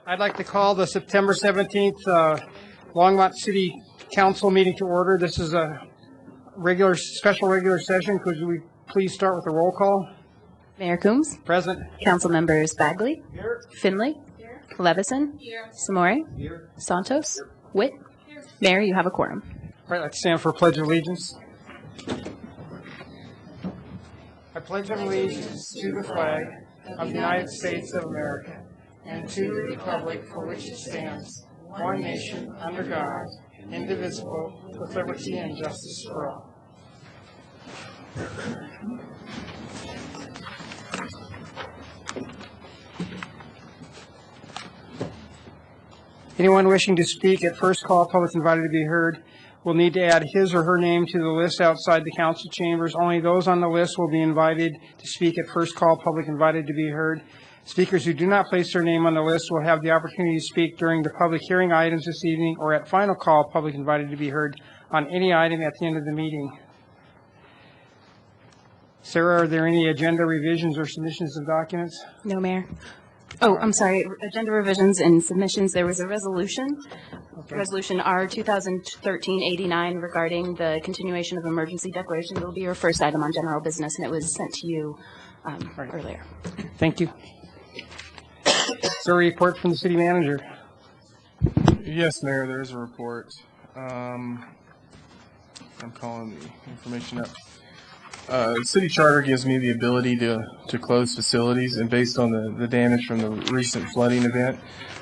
I'd like to call the September 17th Longmont City Council meeting to order. This is a special regular session. Could we please start with a roll call? Mayor Coombs. Present. Council members Bagley. Here. Finley. Here. Levison. Here. Samori. Here. Santos. Here. Witt. Here. Mayor, you have a quorum. All right, let's stand for a pledge of allegiance. I pledge allegiance to the flag of the United States of America and to the republic for which it stands, one nation, under God, indivisible, with liberty and justice for all. Anyone wishing to speak at first call, public invited to be heard, will need to add his or her name to the list outside the council chambers. Only those on the list will be invited to speak at first call, public invited to be heard. Speakers who do not place their name on the list will have the opportunity to speak during the public hearing items this evening or at final call, public invited to be heard on any item at the end of the meeting. Sarah, are there any agenda revisions or submissions of documents? No, Mayor. Oh, I'm sorry. Agenda revisions and submissions. There was a resolution, Resolution R 2013-89 regarding the continuation of emergency declaration. It will be your first item on general business, and it was sent to you earlier. Thank you. Is there a report from the city manager? Yes, Mayor, there is a report. I'm calling the information up. The city charter gives me the ability to close facilities, and based on the damage from the recent flooding event,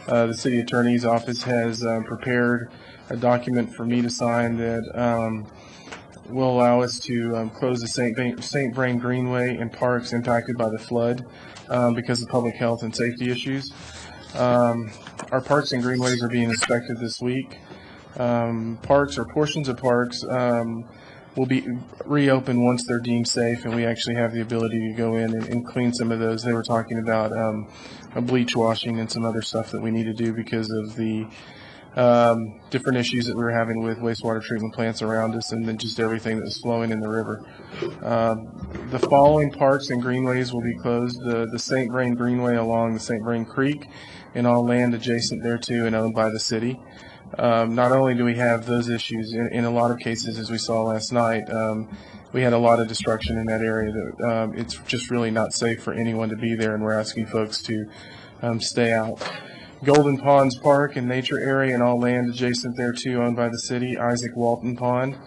the city attorney's office has prepared a document for me to sign that will allow us to close the St. Vrain Greenway and parks impacted by the flood because of public health and safety issues. Our parks and greenways are being inspected this week. Parks or portions of parks will be reopened once they're deemed safe, and we actually have the ability to go in and clean some of those. They were talking about a bleach washing and some other stuff that we need to do because of the different issues that we were having with wastewater treatment plants around us and then just everything that was flowing in the river. The following parks and greenways will be closed. The St. Vrain Greenway along the St. Vrain Creek and all land adjacent thereto and owned by the city. Not only do we have those issues, in a lot of cases, as we saw last night, we had a lot of destruction in that area that it's just really not safe for anyone to be there, and we're asking folks to stay out. Golden Ponds Park and Nature Area and all land adjacent thereto owned by the city, Isaac Walton Pond,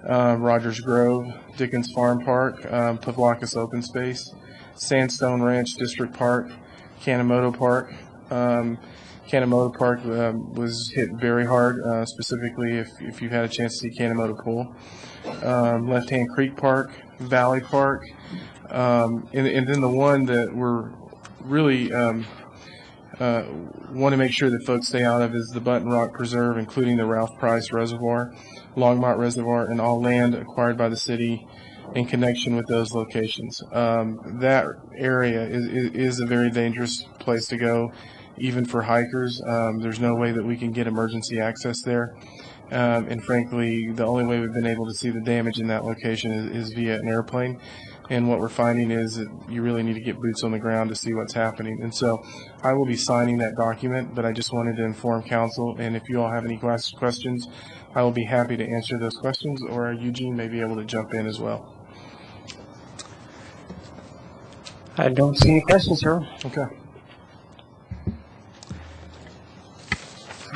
Rogers Grove, Dickens Farm Park, Pavlakis Open Space, Sandstone Ranch District Park, Kanemoto Park. Kanemoto Park was hit very hard, specifically if you've had a chance to see Kanemoto Pool. Left Hand Creek Park, Valley Park, and then the one that we're really want to make sure that folks stay out of is the Button Rock Preserve, including the Ralph Price Reservoir, Longmont Reservoir, and all land acquired by the city in connection with those locations. That area is a very dangerous place to go, even for hikers. There's no way that we can get emergency access there. And frankly, the only way we've been able to see the damage in that location is via an airplane. And what we're finding is that you really need to get boots on the ground to see what's happening. And so I will be signing that document, but I just wanted to inform council. And if you all have any questions, I will be happy to answer those questions, or Eugene may be able to jump in as well. I don't see any questions, sir. Okay.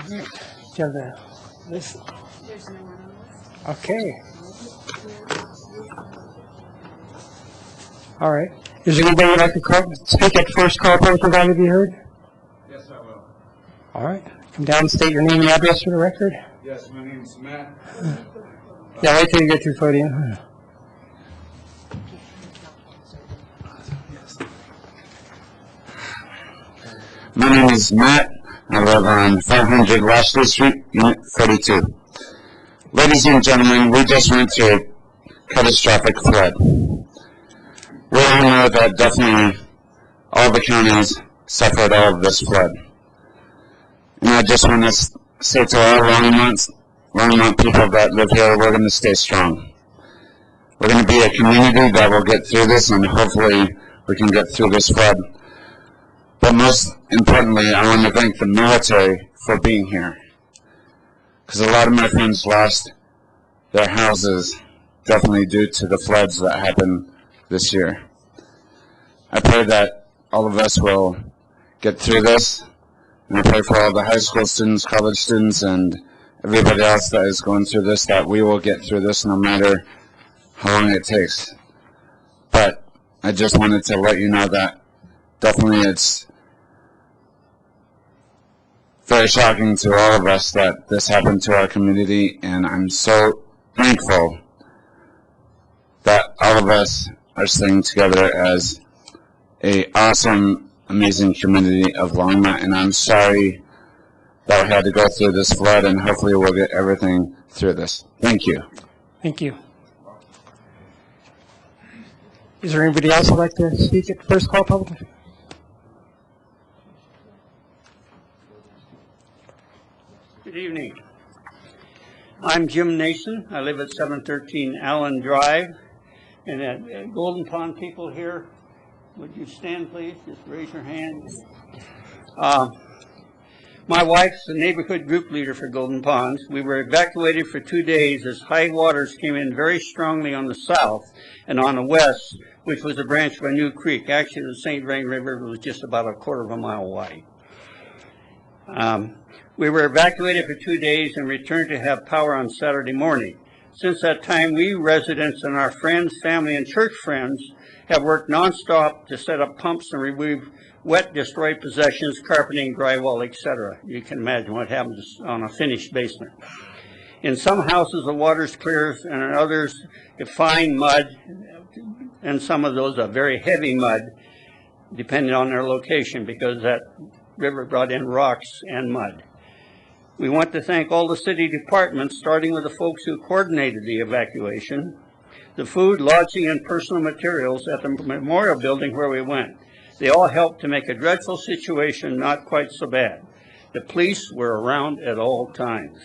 Do you have the list? There's no one on the list. Okay. All right. Is there anybody who'd like to speak at first call, public invited to be heard? Yes, I will. All right. Come down and state your name and address for the record. Yes, my name is Matt. Yeah, wait till you get your foot in. My name is Matt. I live on 500 Lashley Street, Unit 42. Ladies and gentlemen, we just went through a catastrophic flood. We all know that definitely all the counties suffered all of this flood. And I just want to say to all Longmont people that live here, we're going to stay strong. We're going to be a community that will get through this, and hopefully we can get through this flood. But most importantly, I want to thank the military for being here. Because a lot of my friends lost their houses, definitely due to the floods that happened this year. I pray that all of us will get through this, and I pray for all the high school students, college students, and everybody else that is going through this, that we will get through this no matter how long it takes. But I just wanted to let you know that definitely it's very shocking to all of us that this happened to our community, and I'm so thankful that all of us are staying together as a awesome, amazing community of Longmont, and I'm sorry that we had to go through this flood, and hopefully we'll get everything through this. Thank you. Thank you. Is there anybody else who'd like to speak at first call public? Good evening. I'm Jim Nason. I live at 713 Allen Drive. And at Golden Pond people here, would you stand please? Just raise your hand. My wife's the neighborhood group leader for Golden Ponds. We were evacuated for 2 days as high waters came in very strongly on the south and on the west, which was a branch of a new creek. Actually, the St. Vrain River was just about a quarter of a mile wide. We were evacuated for 2 days and returned to have power on Saturday morning. Since that time, we residents and our friends, family, and church friends have worked nonstop to set up pumps and remove wet, destroyed possessions, carpeting, drywall, etc. You can imagine what happens on a finished basement. In some houses, the water's clear, and in others, you find mud, and some of those are very heavy mud, depending on their location, because that river brought in rocks and mud. We want to thank all the city departments, starting with the folks who coordinated the evacuation, the food, lodging, and personal materials at the memorial building where we went. They all helped to make a dreadful situation not quite so bad. The police were around at all times.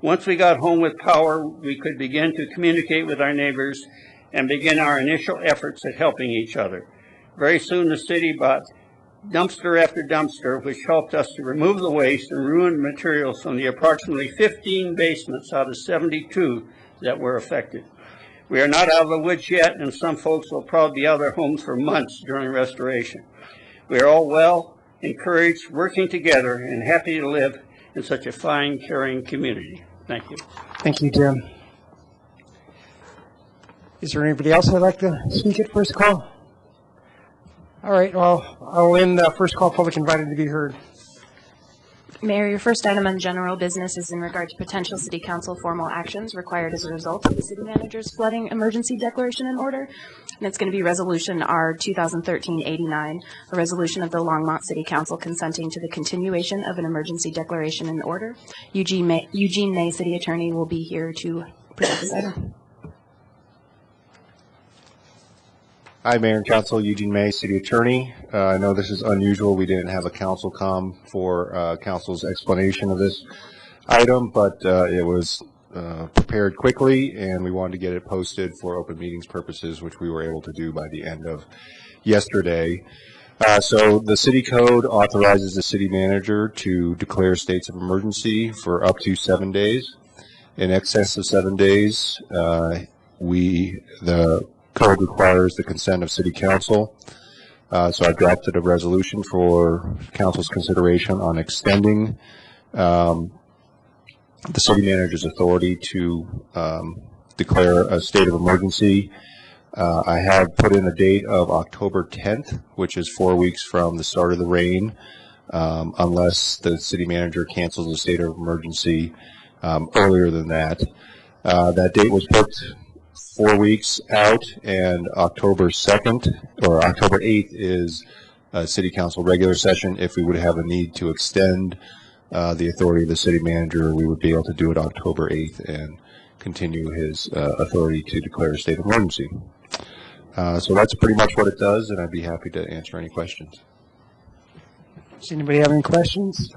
Once we got home with power, we could begin to communicate with our neighbors and begin our initial efforts at helping each other. Very soon the city bought dumpster after dumpster, which helped us to remove the waste and ruined materials from the approximately 15 basements out of 72 that were affected. We are not out of the woods yet, and some folks will probably be out of their homes for months during restoration. We are all well, encouraged, working together, and happy to live in such a fine, caring community. Thank you. Thank you, Jim. Is there anybody else who'd like to speak at first call? All right, well, I'll end first call public invited to be heard. Mayor, your first item on general business is in regard to potential city council formal actions required as a result of the city manager's flooding emergency declaration and order. And it's going to be Resolution R 2013-89, a resolution of the Longmont City Council consenting to the continuation of an emergency declaration and order. Eugene May, City Attorney, will be here to present this item. Hi, Mayor and Council. Eugene May, City Attorney. I know this is unusual. We didn't have a council come for council's explanation of this item, but it was prepared quickly, and we wanted to get it posted for open meetings purposes, which we were able to do by the end of yesterday. So the city code authorizes the city manager to declare states of emergency for up to 7 days. In excess of 7 days, the code requires the consent of city council. So I drafted a resolution for council's consideration on extending the city manager's authority to declare a state of emergency. I have put in a date of October 10th, which is 4 weeks from the start of the rain, unless the city manager cancels the state of emergency earlier than that. That date was booked 4 weeks out, and October 2nd or October 8th is a city council regular session. If we would have a need to extend the authority of the city manager, we would be able to do it October 8th and continue his authority to declare a state of emergency. So that's pretty much what it does, and I'd be happy to answer any questions. Does anybody have any questions?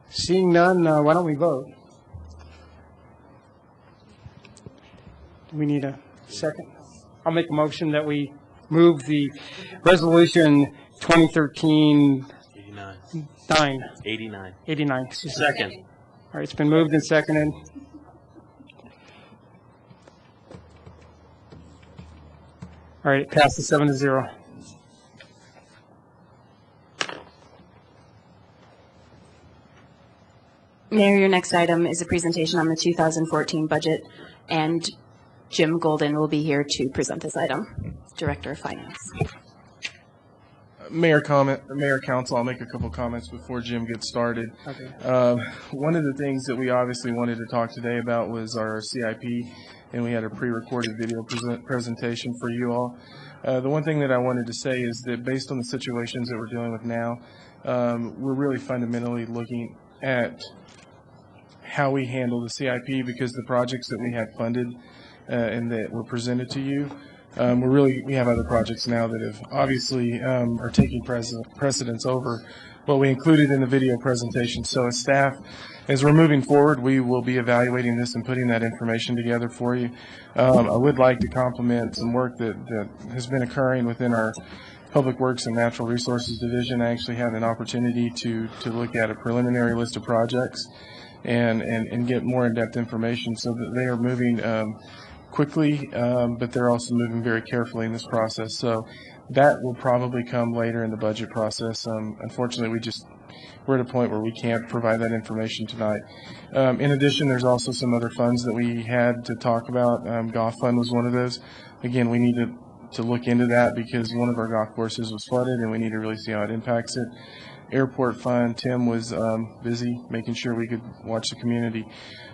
Seeing none, why don't we vote? Do we need a second? I'll make a motion that we move the resolution 2013 89. 9, 89. 89. Excuse me. Second. All right, it's been moved and seconded. All right, it passes 7-0. Mayor, your next item is a presentation on the 2014 budget, and Jim Golden will be here to present this item, Director of Finance. Mayor, Council, I'll make a couple comments before Jim gets started. Okay. One of the things that we obviously wanted to talk today about was our CIP, and we had a pre-recorded video presentation for you all. The one thing that I wanted to say is that based on the situations that we're dealing with now, we're really fundamentally looking at how we handle the CIP, because the projects that we had funded and that were presented to you, we have other projects now that have obviously are taking precedence over what we included in the video presentation. So as staff, as we're moving forward, we will be evaluating this and putting that information together for you. I would like to compliment some work that has been occurring within our Public Works and Natural Resources Division. I actually had an opportunity to look at a preliminary list of projects and get more in-depth information, so that they are moving quickly, but they're also moving very carefully in this process. So that will probably come later in the budget process. Unfortunately, we're at a point where we can't provide that information tonight. In addition, there's also some other funds that we had to talk about. Golf fund was one of those. Again, we need to look into that, because one of our golf courses was flooded, and we need to really see how it impacts it. Airport fund, Tim was busy making sure we could watch the community.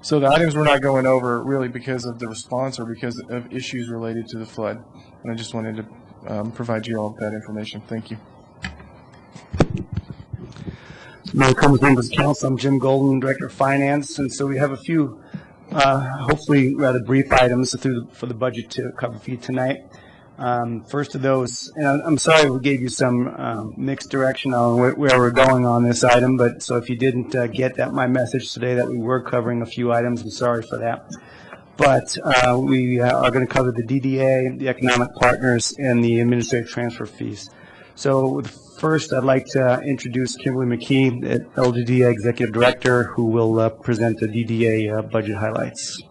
So the items we're not going over really because of the response or because of issues related to the flood. And I just wanted to provide you all with that information. Thank you. Mayor Combs, members of council, I'm Jim Golden, Director of Finance, and so we have a few, hopefully rather brief items for the budget to cover for you tonight. First of those, and I'm sorry we gave you some mixed direction on where we're going on this item, but so if you didn't get my message today that we were covering a few items, I'm sorry for that. But we are going to cover the DDA, the economic partners, and the administrative transfer fees. So first, I'd like to introduce Kimberly McKee, LDDA Executive Director, who will present the DDA budget highlights.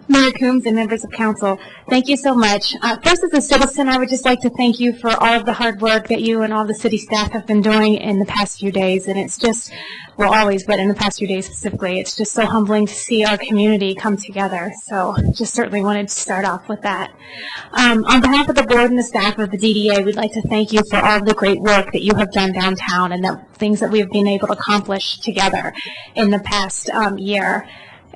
Mayor Coombs and members of council, thank you so much. First, as a citizen, I would just like to thank you for all of the hard work that you and all the city staff have been doing in the past few days. And it's just, well, always, but in the past few days specifically, it's just so humbling to see our community come together. So just certainly wanted to start off with that. On behalf of the board and the staff of the DDA, we'd like to thank you for all of the great work that you have done downtown and the things that we've been able to accomplish together in the past year.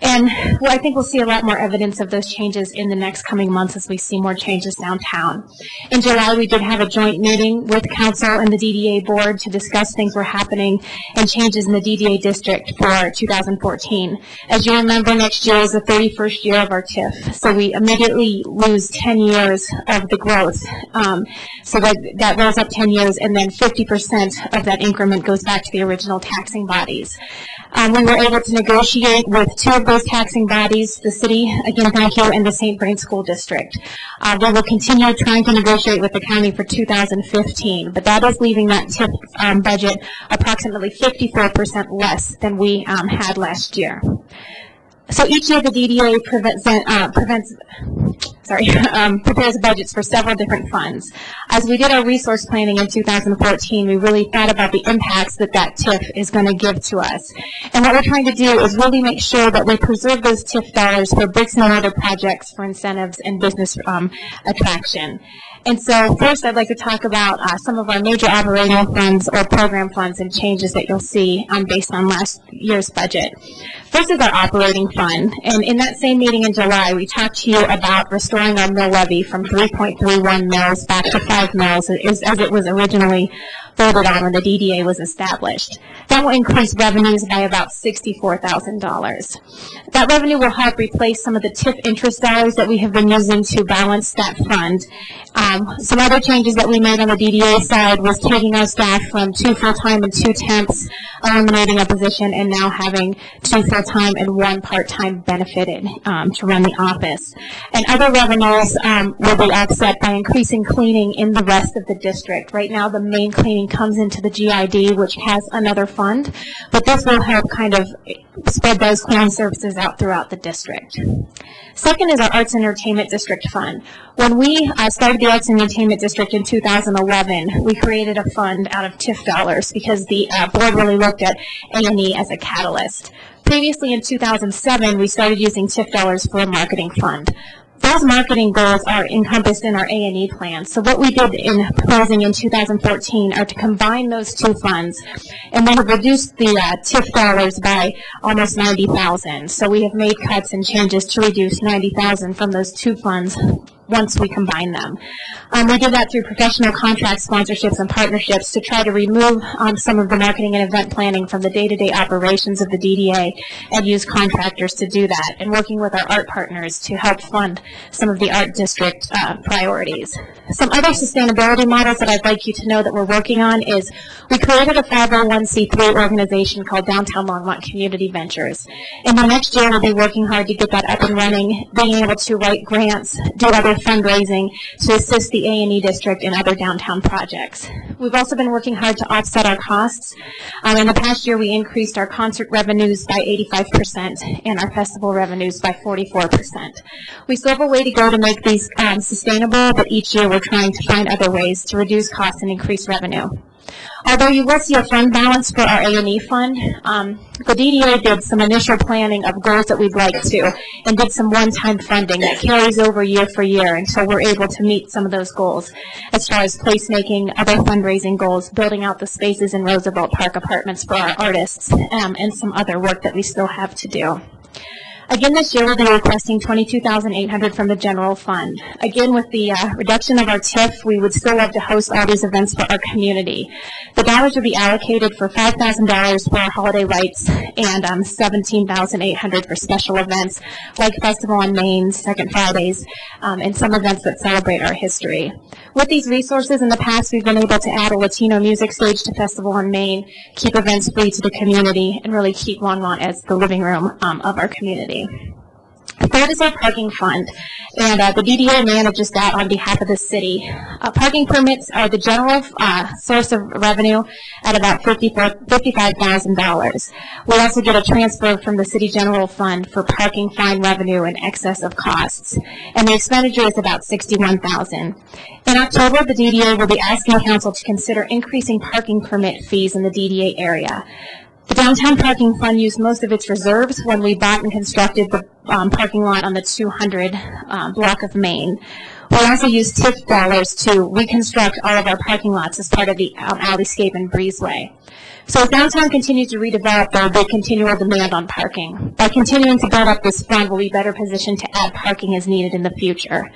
And I think we'll see a lot more evidence of those changes in the next coming months as we see more changes downtown. In July, we did have a joint meeting with council and the DDA board to discuss things were happening and changes in the DDA district for 2014. As you remember, next year is the 31st year of our TIF, so we immediately lose 10 years of the growth. So that rolls up 10 years, and then 50% of that increment goes back to the original taxing bodies. We were able to negotiate with two of those taxing bodies, the city, again, thank you, and the St. Vrain School District. We will continue trying to negotiate with the county for 2015, but that is leaving that TIF budget approximately 54% less than we had last year. So each year the DDA prepares budgets for several different funds. As we did our resource planning in 2014, we really thought about the impacts that TIF is going to give to us. And what we're trying to do is really make sure that we preserve those TIF dollars for bricks and mortar projects, for incentives and business attraction. And so first I'd like to talk about some of our major operating funds or program funds and changes that you'll see based on last year's budget. First is our operating fund. And in that same meeting in July, we talked to you about restoring our mill levy from 3.31 mills back to 5 mills as it was originally voted on when the DDA was established. That will increase revenues by about $64,000. That revenue will help replace some of the TIF interest dollars that we have been using to balance that fund. Some other changes that we made on the DDA side was taking our staff from 2 full-time and 2 temps, eliminating a position, and now having 2 full-time and 1 part-time benefited to run the office. And other revenues will be offset by increasing cleaning in the rest of the district. Right now, the main cleaning comes into the GID, which has another fund, but this will help kind of spread those cleaning services out throughout the district. Second is our Arts and Entertainment District Fund. When we started the Arts and Entertainment District in 2011, we created a fund out of TIF dollars because the board really looked at A&E as a catalyst. Previously in 2007, we started using TIF dollars for a marketing fund. Those marketing goals are encompassed in our A&E plan. So what we did in proposing in 2014 are to combine those 2 funds, and we have reduced the TIF dollars by almost $90,000. So we have made cuts and changes to reduce $90,000 from those 2 funds once we combine them. We did that through professional contract sponsorships and partnerships to try to remove some of the marketing and event planning from the day-to-day operations of the DDA and use contractors to do that, and working with our art partners to help fund some of the art district priorities. Some other sustainability models that I'd like you to know that we're working on is we created a 501c3 organization called Downtown Longmont Community Ventures. And the next year we'll be working hard to get that up and running, being able to write grants, do other fundraising to assist the A&E district and other downtown projects. We've also been working hard to offset our costs. In the past year, we increased our concert revenues by 85% and our festival revenues by 44%. We still have a way to go to make these sustainable, but each year we're trying to find other ways to reduce costs and increase revenue. Although you will see a fund balance for our A&E fund, the DDA did some initial planning of goals that we'd like to and did some one-time funding that carries over year for year until we're able to meet some of those goals as far as placemaking, other fundraising goals, building out the spaces in Roosevelt Park apartments for our artists, and some other work that we still have to do. Again, this year we'll be requesting $22,800 from the general fund. Again, with the reduction of our TIF, we would still love to host all these events for our community. The dollars will be allocated for $5,000 for our holiday lights and $17,800 for special events like Festival on Main, Second Fridays, and some events that celebrate our history. With these resources in the past, we've been able to add a Latino music stage to Festival on Main, keep events free to the community, and really keep Longmont as the living room of our community. Third is our parking fund, and the DDA manages that on behalf of the city. Parking permits are the general source of revenue at about $55,000. We also get a transfer from the city general fund for parking fine revenue in excess of costs, and the expenditure is about $61,000. In October, the DDA will be asking council to consider increasing parking permit fees in the DDA area. The Downtown Parking Fund used most of its reserves when we bought and constructed the parking lot on the 200 block of Main. We also used TIF dollars to reconstruct all of our parking lots as part of the Alleyscape and Breezeway. So as downtown continues to redevelop, there will be continual demand on parking. By continuing to build up this fund, we'll be better positioned to add parking as needed in the future.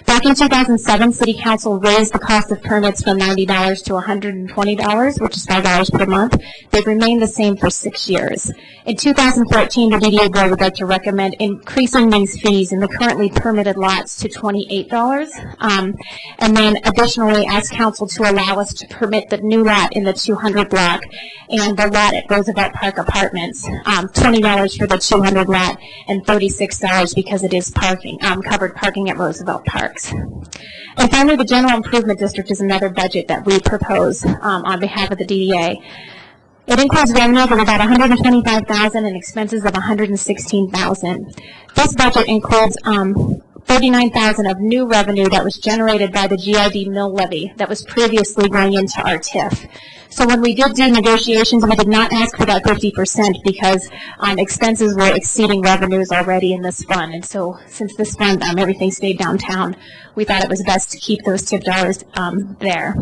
Back in 2007, City Council raised the cost of permits from $90 to $120, which is $5 per month. They've remained the same for 6 years. In 2014, the DDA board would like to recommend increasing these fees in the currently permitted lots to $28, and then additionally ask council to allow us to permit the new lot in the 200 block and the lot at Roosevelt Park Apartments, $20 for the 200 lot and $36 because it is parking, covered parking at Roosevelt Parks. And finally, the General Improvement District is another budget that we propose on behalf of the DDA. It includes revenues of about $125,000 and expenses of $116,000. This budget includes $39,000 of new revenue that was generated by the GID mill levy that was previously going into our TIF. So when we did do negotiations, we did not ask for that 50% because expenses were exceeding revenues already in this fund. And so since this fund, everything stayed downtown, we thought it was best to keep those TIF dollars there.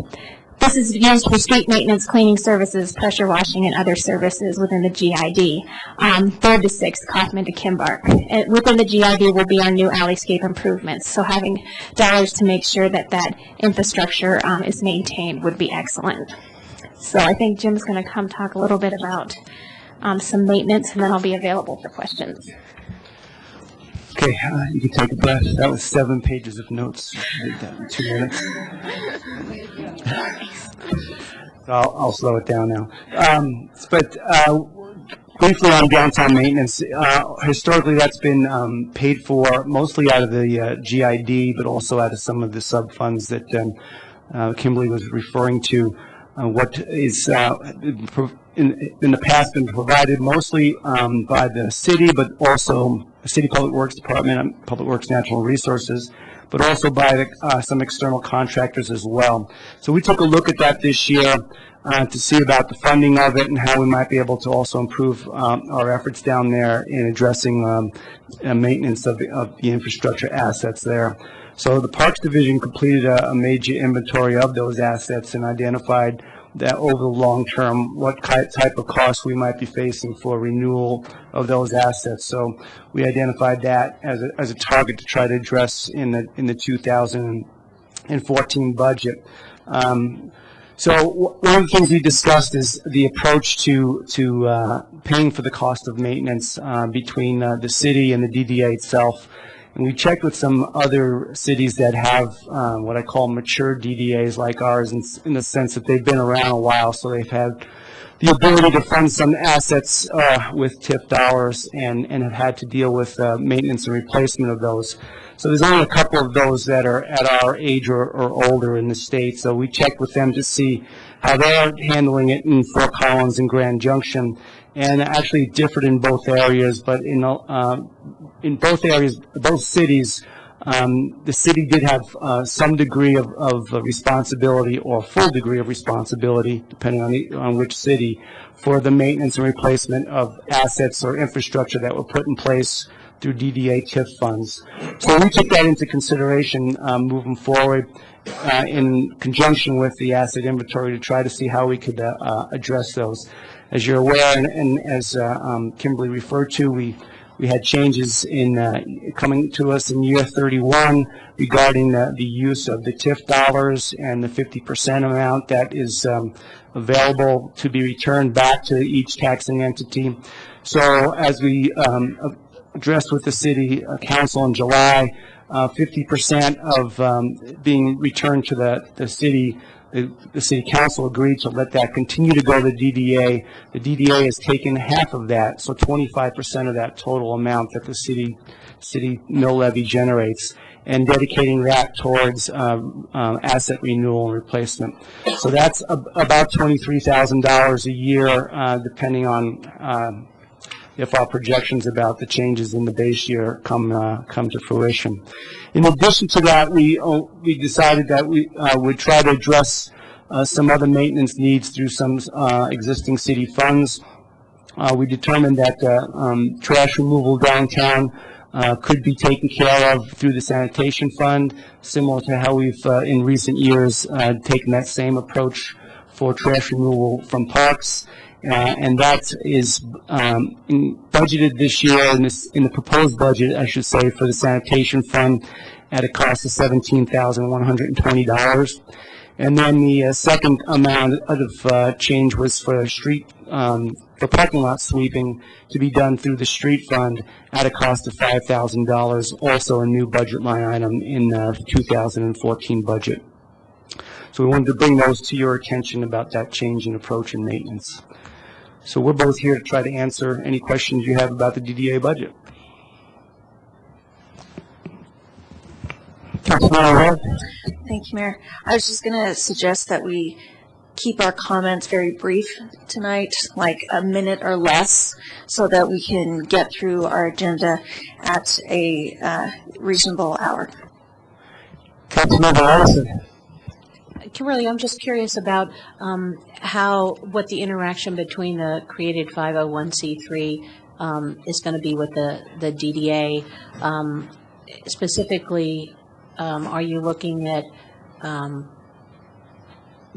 This is used for street maintenance, cleaning services, pressure washing, and other services within the GID. 3rd to 6th, Kaufman to Kimbark. And within the GID will be our new Alleyscape improvements. So having dollars to make sure that that infrastructure is maintained would be excellent. So I think Jim's going to come talk a little bit about some maintenance, and then I'll be available for questions. Okay, you can take a breath. That was 7 pages of notes. I did that in 2 minutes. So I'll slow it down now. But briefly on downtown maintenance, historically that's been paid for mostly out of the GID, but also out of some of the sub-funds that Kimberly was referring to. What is in the past been provided mostly by the city, but also the City Public Works Department, Public Works Natural Resources, but also by some external contractors as well. So we took a look at that this year to see about the funding of it and how we might be able to also improve our efforts down there in addressing maintenance of the infrastructure assets there. So the Parks Division completed a major inventory of those assets and identified that over the long term, what type of costs we might be facing for renewal of those assets. So we identified that as a target to try to address in the 2014 budget. So one of the things we discussed is the approach to paying for the cost of maintenance between the city and the DDA itself. And we checked with some other cities that have what I call mature DDAs like ours in the sense that they've been around a while, so they've had the ability to fund some assets with TIF dollars and have had to deal with maintenance and replacement of those. So there's only a couple of those that are at our age or older in the state. So we checked with them to see how they're handling it in Fort Collins and Grand Junction, and actually differed in both areas. But in both areas, both cities, the city did have some degree of responsibility or full degree of responsibility, depending on which city, for the maintenance and replacement of assets or infrastructure that were put in place through DDA TIF funds. So we took that into consideration moving forward in conjunction with the asset inventory to try to see how we could address those. As you're aware, and as Kimberly referred to, we had changes in coming to us in year 31 regarding the use of the TIF dollars and the 50% amount that is available to be returned back to each taxing entity. So as we addressed with the city council in July, 50% of being returned to the city. The city council agreed to let that continue to go to the DDA. The DDA has taken half of that, so 25% of that total amount that the city mill levy generates, and dedicating that towards asset renewal and replacement. So that's about $23,000 a year, depending on if our projections about the changes in the base year come to fruition. In addition to that, we decided that we would try to address some other maintenance needs through some existing city funds. We determined that trash removal downtown could be taken care of through the sanitation fund, similar to how we've in recent years taken that same approach for trash removal from parks. And that is budgeted this year in the proposed budget, I should say, for the sanitation fund at a cost of $17,120. And then the second amount of change was for for parking lot sweeping to be done through the street fund at a cost of $5,000, also a new budget line item in the 2014 budget. So we wanted to bring those to your attention about that change in approach in maintenance. So we're both here to try to answer any questions you have about the DDA budget. Councilmember Webb? Thank you, Mayor. I was just going to suggest that we keep our comments very brief tonight, like a minute or less, so that we can get through our agenda at a reasonable hour. Councilmember Allison? Kimberly, I'm just curious about what the interaction between the created 501c3 is going to be with the DDA. Specifically, are you looking at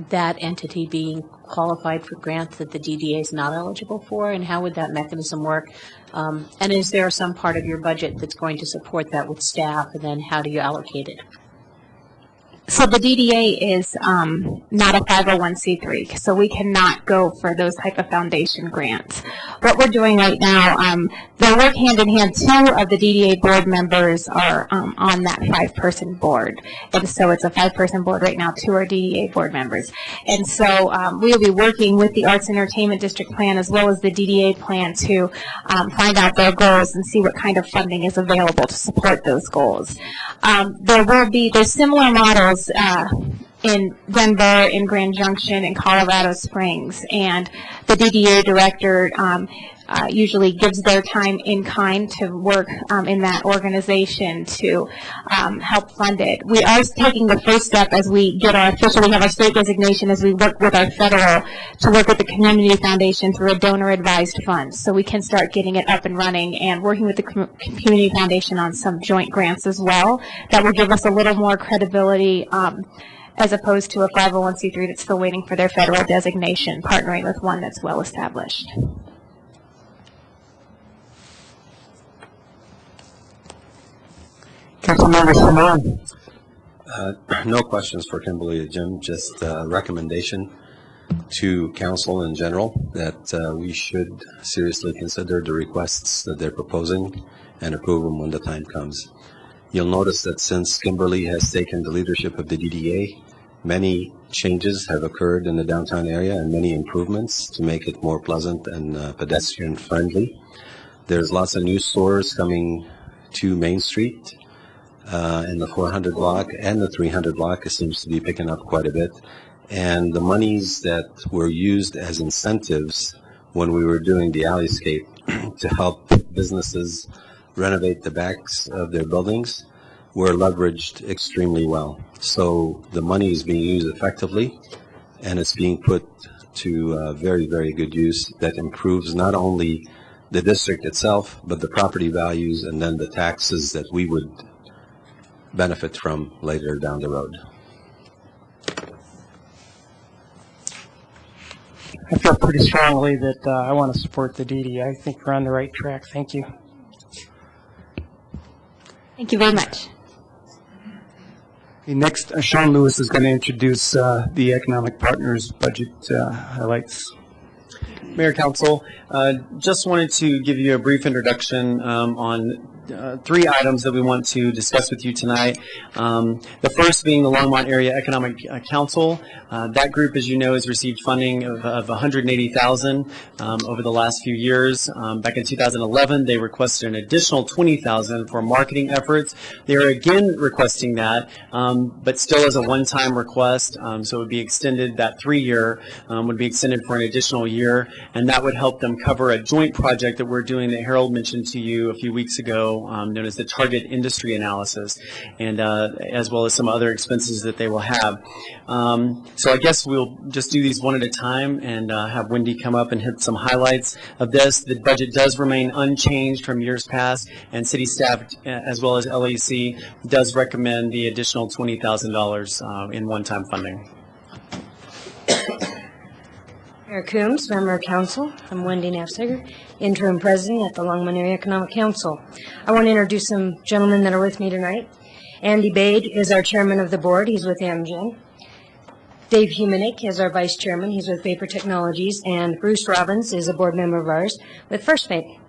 that entity being qualified for grants that the DDA is not eligible for, and how would that mechanism work? And is there some part of your budget that's going to support that with staff, and then how do you allocate it? So the DDA is not a 501c3, so we cannot go for those type of foundation grants. What we're doing right now, they work hand in hand. 2 of the DDA board members are on that 5-person board. And so it's a 5-person board right now. 2 are DDA board members. And so we'll be working with the Arts and Entertainment District Plan as well as the DDA plan to find out their goals and see what kind of funding is available to support those goals. There's similar models in Denver, in Grand Junction, in Colorado Springs, and the DDA director usually gives their time in kind to work in that organization to help fund it. We are taking the first step as we get our we have our state designation as we work with our federal to work with the Community Foundation through a donor-advised fund, so we can start getting it up and running and working with the Community Foundation on some joint grants as well that will give us a little more credibility as opposed to a 501c3 that's still waiting for their federal designation, partnering with one that's well established. Councilmember Simon. No questions for Kimberly or Jim, just a recommendation to council in general that we should seriously consider the requests that they're proposing and approve them when the time comes. You'll notice that since Kimberly has taken the leadership of the DDA, many changes have occurred in the downtown area and many improvements to make it more pleasant and pedestrian friendly. There's lots of new stores coming to Main Street in the 400 block and the 300 block. It seems to be picking up quite a bit. And the monies that were used as incentives when we were doing the alleyscape to help businesses renovate the backs of their buildings were leveraged extremely well. So the money is being used effectively, and it's being put to very, very good use that improves not only the district itself, but the property values and then the taxes that we would benefit from later down the road. I feel pretty strongly that I want to support the DD. I think we're on the right track. Thank you. Thank you very much. Next, Sean Lewis is going to introduce the Economic Partners budget highlights. Mayor, Council, just wanted to give you a brief introduction on 3 items that we want to discuss with you tonight. The first being the Longmont Area Economic Council. That group, as you know, has received funding of $180,000 over the last few years. Back in 2011, they requested an additional $20,000 for marketing efforts. They are again requesting that, but still as a one-time request. So it would be extended, that 3-year would be extended for an additional year, and that would help them cover a joint project that we're doing that Harold mentioned to you a few weeks ago, known as the Target Industry Analysis, and as well as some other expenses that they will have. So I guess we'll just do these one at a time and have Wendy come up and hit some highlights of this. The budget does remain unchanged from years past, and city staff as well as LAC does recommend the additional $20,000 in one-time funding. Mayor Coombs, Member of Council, I'm Wendy Nafziger, Interim President at the Longmont Area Economic Council. I want to introduce some gentlemen that are with me tonight. Andy Bade is our Chairman of the Board. He's with Amgen. Dave Humanick is our Vice Chairman. He's with Vapor Technologies. And Bruce Robbins is a board member of ours with First Bank.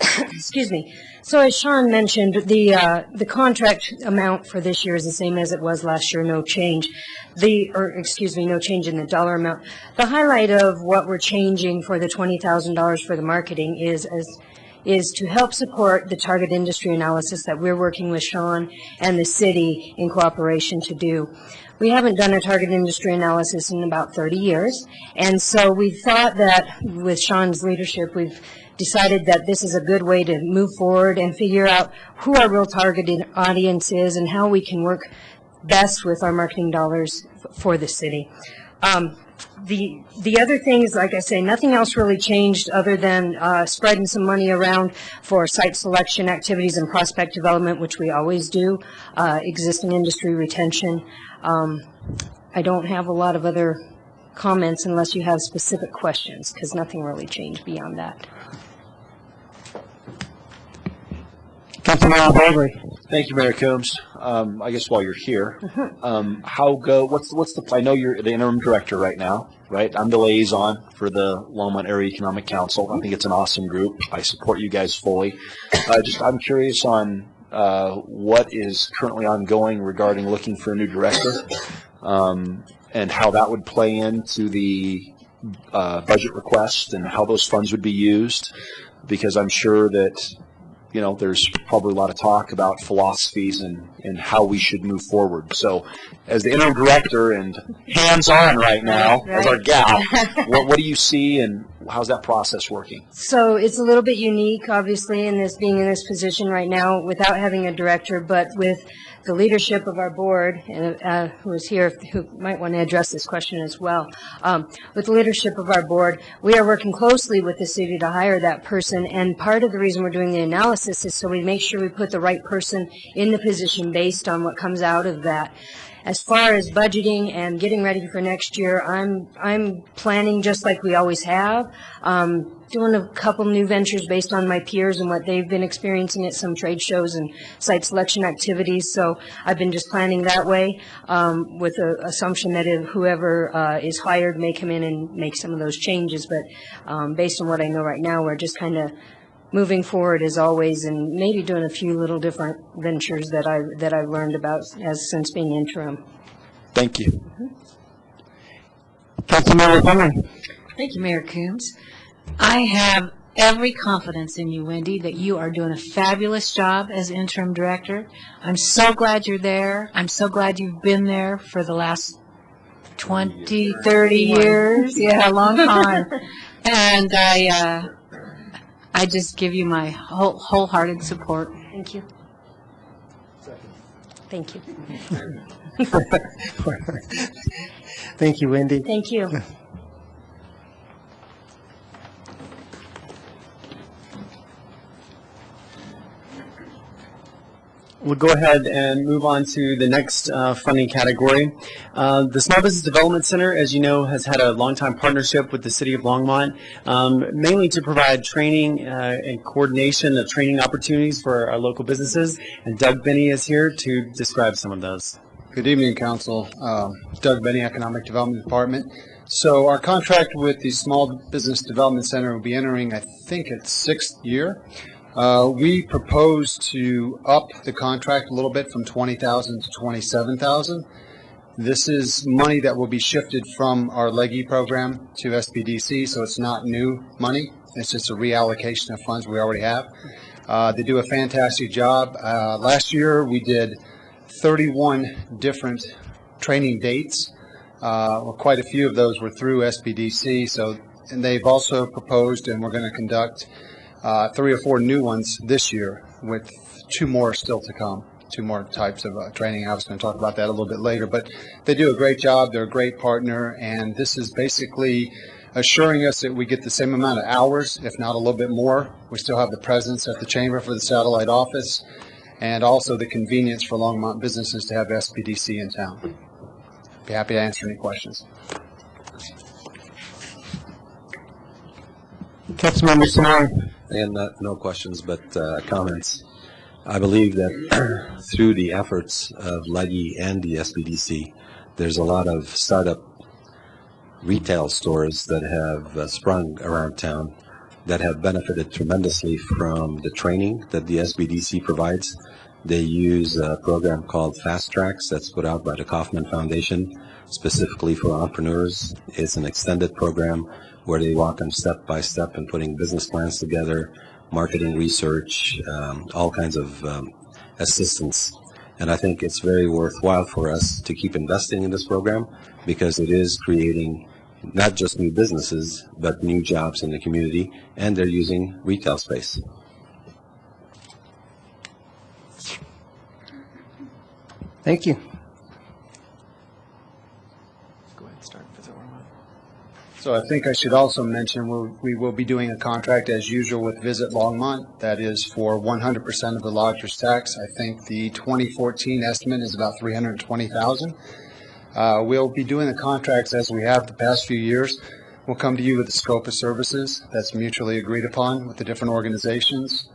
Excuse me. So as Sean mentioned, the contract amount for this year is the same as it was last year, no change. No change in the dollar amount. The highlight of what we're changing for the $20,000 for the marketing is to help support the target industry analysis that we're working with Sean and the city in cooperation to do. We haven't done a target industry analysis in about 30 years, and so we thought that with Sean's leadership, we've decided that this is a good way to move forward and figure out who our real targeted audience is and how we can work best with our marketing dollars for the city. The other things, like I say, nothing else really changed other than spreading some money around for site selection activities and prospect development, which we always do, existing industry retention. I don't have a lot of other comments unless you have specific questions, because nothing really changed beyond that. Councilmember Baldry. Thank you, Mayor Coombs. I guess while you're here, what's the, I know you're the interim director right now, right? I'm the liaison for the Longmont Area Economic Council. I think it's an awesome group. I support you guys fully. I'm curious on what is currently ongoing regarding looking for a new director, and how that would play into the budget request and how those funds would be used, because I'm sure that there's probably a lot of talk about philosophies and how we should move forward. So as the interim director and hands-on right now, as our gal, what do you see and how's that process working? So it's a little bit unique, obviously, being in this position right now without having a director, but with the leadership of our board, who is here, who might want to address this question as well. With the leadership of our board, we are working closely with the city to hire that person, and part of the reason we're doing the analysis is so we make sure we put the right person in the position based on what comes out of that. As far as budgeting and getting ready for next year, I'm planning just like we always have, doing a couple new ventures based on my peers and what they've been experiencing at some trade shows and site selection activities. So I've been just planning that way, with the assumption that if whoever is hired may come in and make some of those changes. But based on what I know right now, we're just kind of moving forward as always, and maybe doing a few little different ventures that I've learned about since being interim. Thank you. Councilmember Plummer. Thank you, Mayor Coombs. I have every confidence in you, Wendy, that you are doing a fabulous job as interim director. I'm so glad you're there. I'm so glad you've been there for the last 20, 30 years. Yeah, a long time. And I just give you my wholehearted support. Thank you. Thank you. Thank you, Wendy. Thank you. We'll go ahead and move on to the next funding category. The Small Business Development Center, as you know, has had a long-time partnership with the City of Longmont, mainly to provide training and coordination of training opportunities for our local businesses. And Doug Benny is here to describe some of those. Good evening, Council. Doug Benny, Economic Development Department. So our contract with the Small Business Development Center will be entering, I think, its 6th year. We propose to up the contract a little bit from $20,000 to $27,000. This is money that will be shifted from our LEGI program to SBDC, so it's not new money. It's just a reallocation of funds we already have. They do a fantastic job. Last year we did 31 different training dates. Quite a few of those were through SBDC. And they've also proposed, and we're going to conduct 3 or 4 new ones this year, with 2 more still to come, 2 more types of training. I was going to talk about that a little bit later, but they do a great job. They're a great partner, and this is basically assuring us that we get the same amount of hours, if not a little bit more. We still have the presence at the chamber for the satellite office, and also the convenience for Longmont businesses to have SBDC in town. Be happy to answer any questions. Councilmember Simone. And no questions, but comments. I believe that through the efforts of LEGI and the SBDC, there's a lot of startup retail stores that have sprung around town that have benefited tremendously from the training that the SBDC provides. They use a program called Fast Tracks that's put out by the Kauffman Foundation specifically for entrepreneurs. It's an extended program where they walk them step by step in putting business plans together, marketing research, all kinds of assistance. And I think it's very worthwhile for us to keep investing in this program because it is creating not just new businesses, but new jobs in the community, and they're using retail space. Thank you. Go ahead and start. Visit Longmont. So I think I should also mention we will be doing a contract as usual with Visit Longmont. That is for 100% of the lodger's tax. I think the 2014 estimate is about $320,000. We'll be doing the contracts as we have the past few years. We'll come to you with a scope of services that's mutually agreed upon with the different organizations.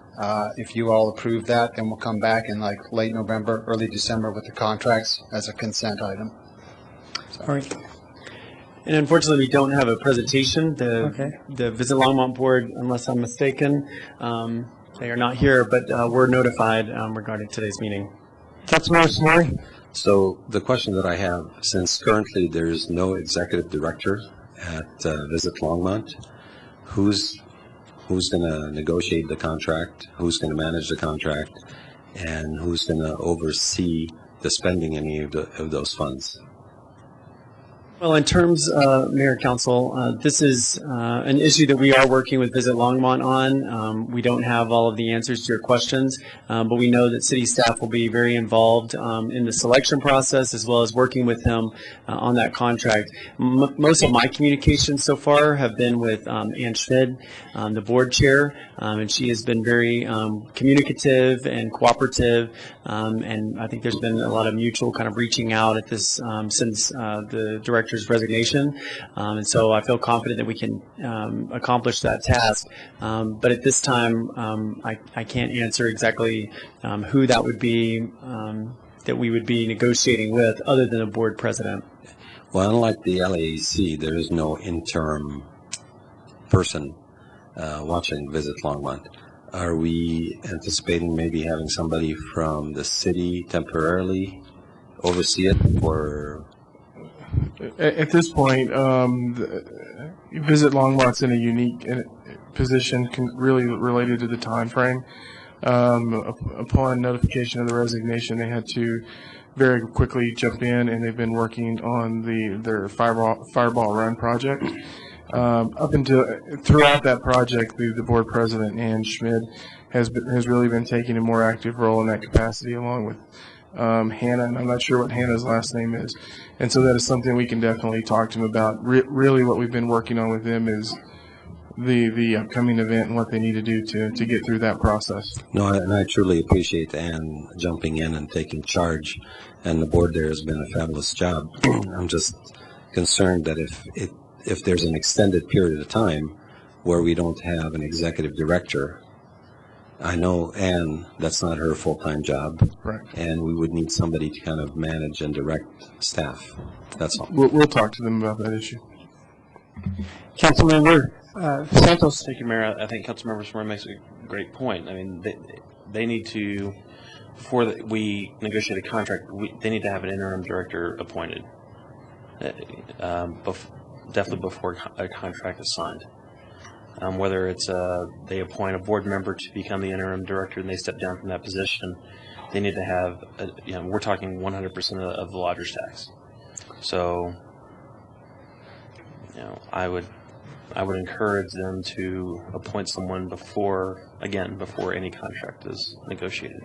If you all approve that, then we'll come back in like late November, early December with the contracts as a consent item. All right. And unfortunately, we don't have a presentation. The Visit Longmont Board, unless I'm mistaken, they are not here, but we're notified regarding today's meeting. Councilmember Snorri? So the question that I have, since currently there's no executive director at Visit Longmont, who's going to negotiate the contract, who's going to manage the contract, and who's going to oversee the spending any of those funds? Well, in terms of Mayor Council, this is an issue that we are working with Visit Longmont on. We don't have all of the answers to your questions, but we know that city staff will be very involved in the selection process as well as working with him on that contract. Most of my communications so far have been with Ann Schmid, the board chair, and she has been very communicative and cooperative, and I think there's been a lot of mutual kind of reaching out at this since the director's resignation, and so I feel confident that we can accomplish that task. But at this time, I can't answer exactly who that would be that we would be negotiating with, other than a board president. Well, unlike the LAAC, there is no interim person watching Visit Longmont. Are we anticipating maybe having somebody from the city temporarily oversee it, or? At this point, Visit Longmont's in a unique position, really related to the time frame. Upon notification of the resignation, they had to very quickly jump in, and they've been working on their Fireball Run project. Throughout that project, the board president, Ann Schmid, has really been taking a more active role in that capacity, along with Hannah, and I'm not sure what Hannah's last name is. And so that is something we can definitely talk to them about. Really what we've been working on with them is the upcoming event and what they need to do to get through that process. No, and I truly appreciate Ann jumping in and taking charge, and the board there has been a fabulous job. I'm just concerned that if there's an extended period of time where we don't have an executive director, I know Ann, that's not her full-time job. Right. And we would need somebody to kind of manage and direct staff. That's all. We'll talk to them about that issue. Councilmember Santos? Thank you, Mayor. I think Councilmember Snorri makes a great point. I mean, they need to, before we negotiate a contract, they need to have an interim director appointed, definitely before a contract is signed. Whether it's they appoint a board member to become the interim director and they step down from that position, they need to have, we're talking 100% of the lodger's tax. So, I would encourage them to appoint someone before any contract is negotiated.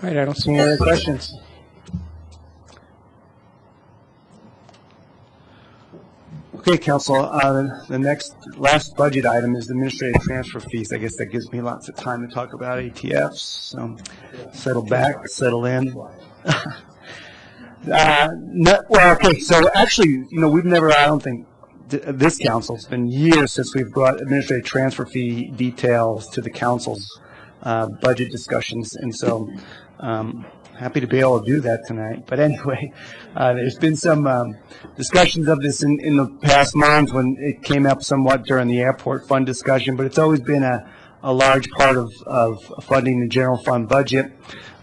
All right, I don't see any other questions. Okay, Council, the last budget item is administrative transfer fees. I guess that gives me lots of time to talk about ATFs, so settle back, settle in. Okay, so actually, we've never, I don't think, this council, it's been years since we've brought administrative transfer fee details to the council's budget discussions, and so happy to be able to do that tonight. But anyway, there's been some discussions of this in the past month when it came up somewhat during the airport fund discussion, but it's always been a large part of funding the general fund budget.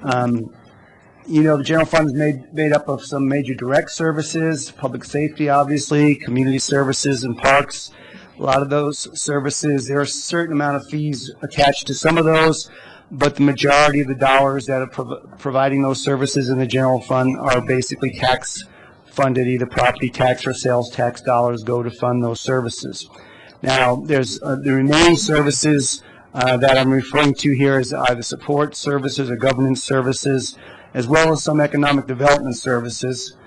The general fund is made up of some major direct services, public safety, obviously, community services, and parks. A lot of those services, there are a certain amount of fees attached to some of those, but the majority of the dollars that are providing those services in the general fund are basically tax funded. Either property tax or sales tax dollars go to fund those services. Now, there's the remaining services that I'm referring to here is either support services or governance services, as well as some economic development services,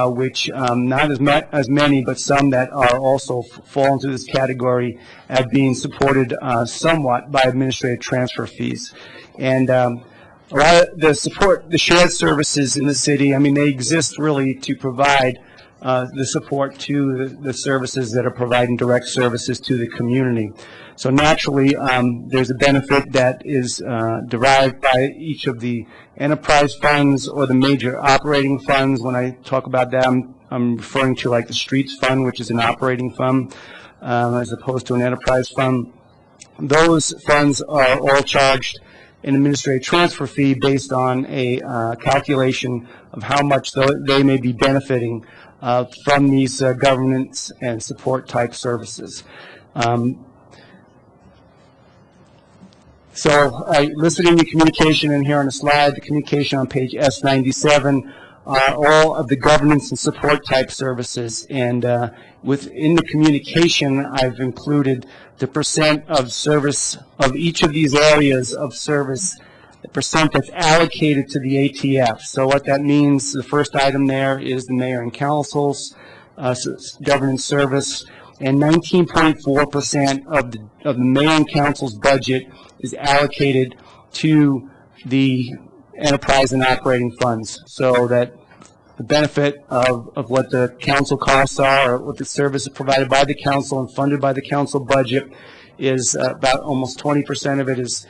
which not as many, but some that are also fall into this category as being supported somewhat by administrative transfer fees. And a lot of the shared services in the city, they exist really to provide the support to the services that are providing direct services to the community. So naturally, there's a benefit that is derived by each of the enterprise funds or the major operating funds. When I talk about that, I'm referring to like the streets fund, which is an operating fund, as opposed to an enterprise fund. Those funds are all charged an administrative transfer fee based on a calculation of how much they may be benefiting from these governance and support type services. So I listed in your communication and here on the slide, the communication on page S97 are all of the governance and support type services. And within the communication, I've included the percent of service of each of these areas of service, the percent that's allocated to the ATF. So what that means, the first item there is the mayor and council's governance service, and 19.4% of the mayor and council's budget is allocated to the enterprise and operating funds, so that the benefit of what the council costs are, or what the service is provided by the council and funded by the council budget, is about almost 20% of it is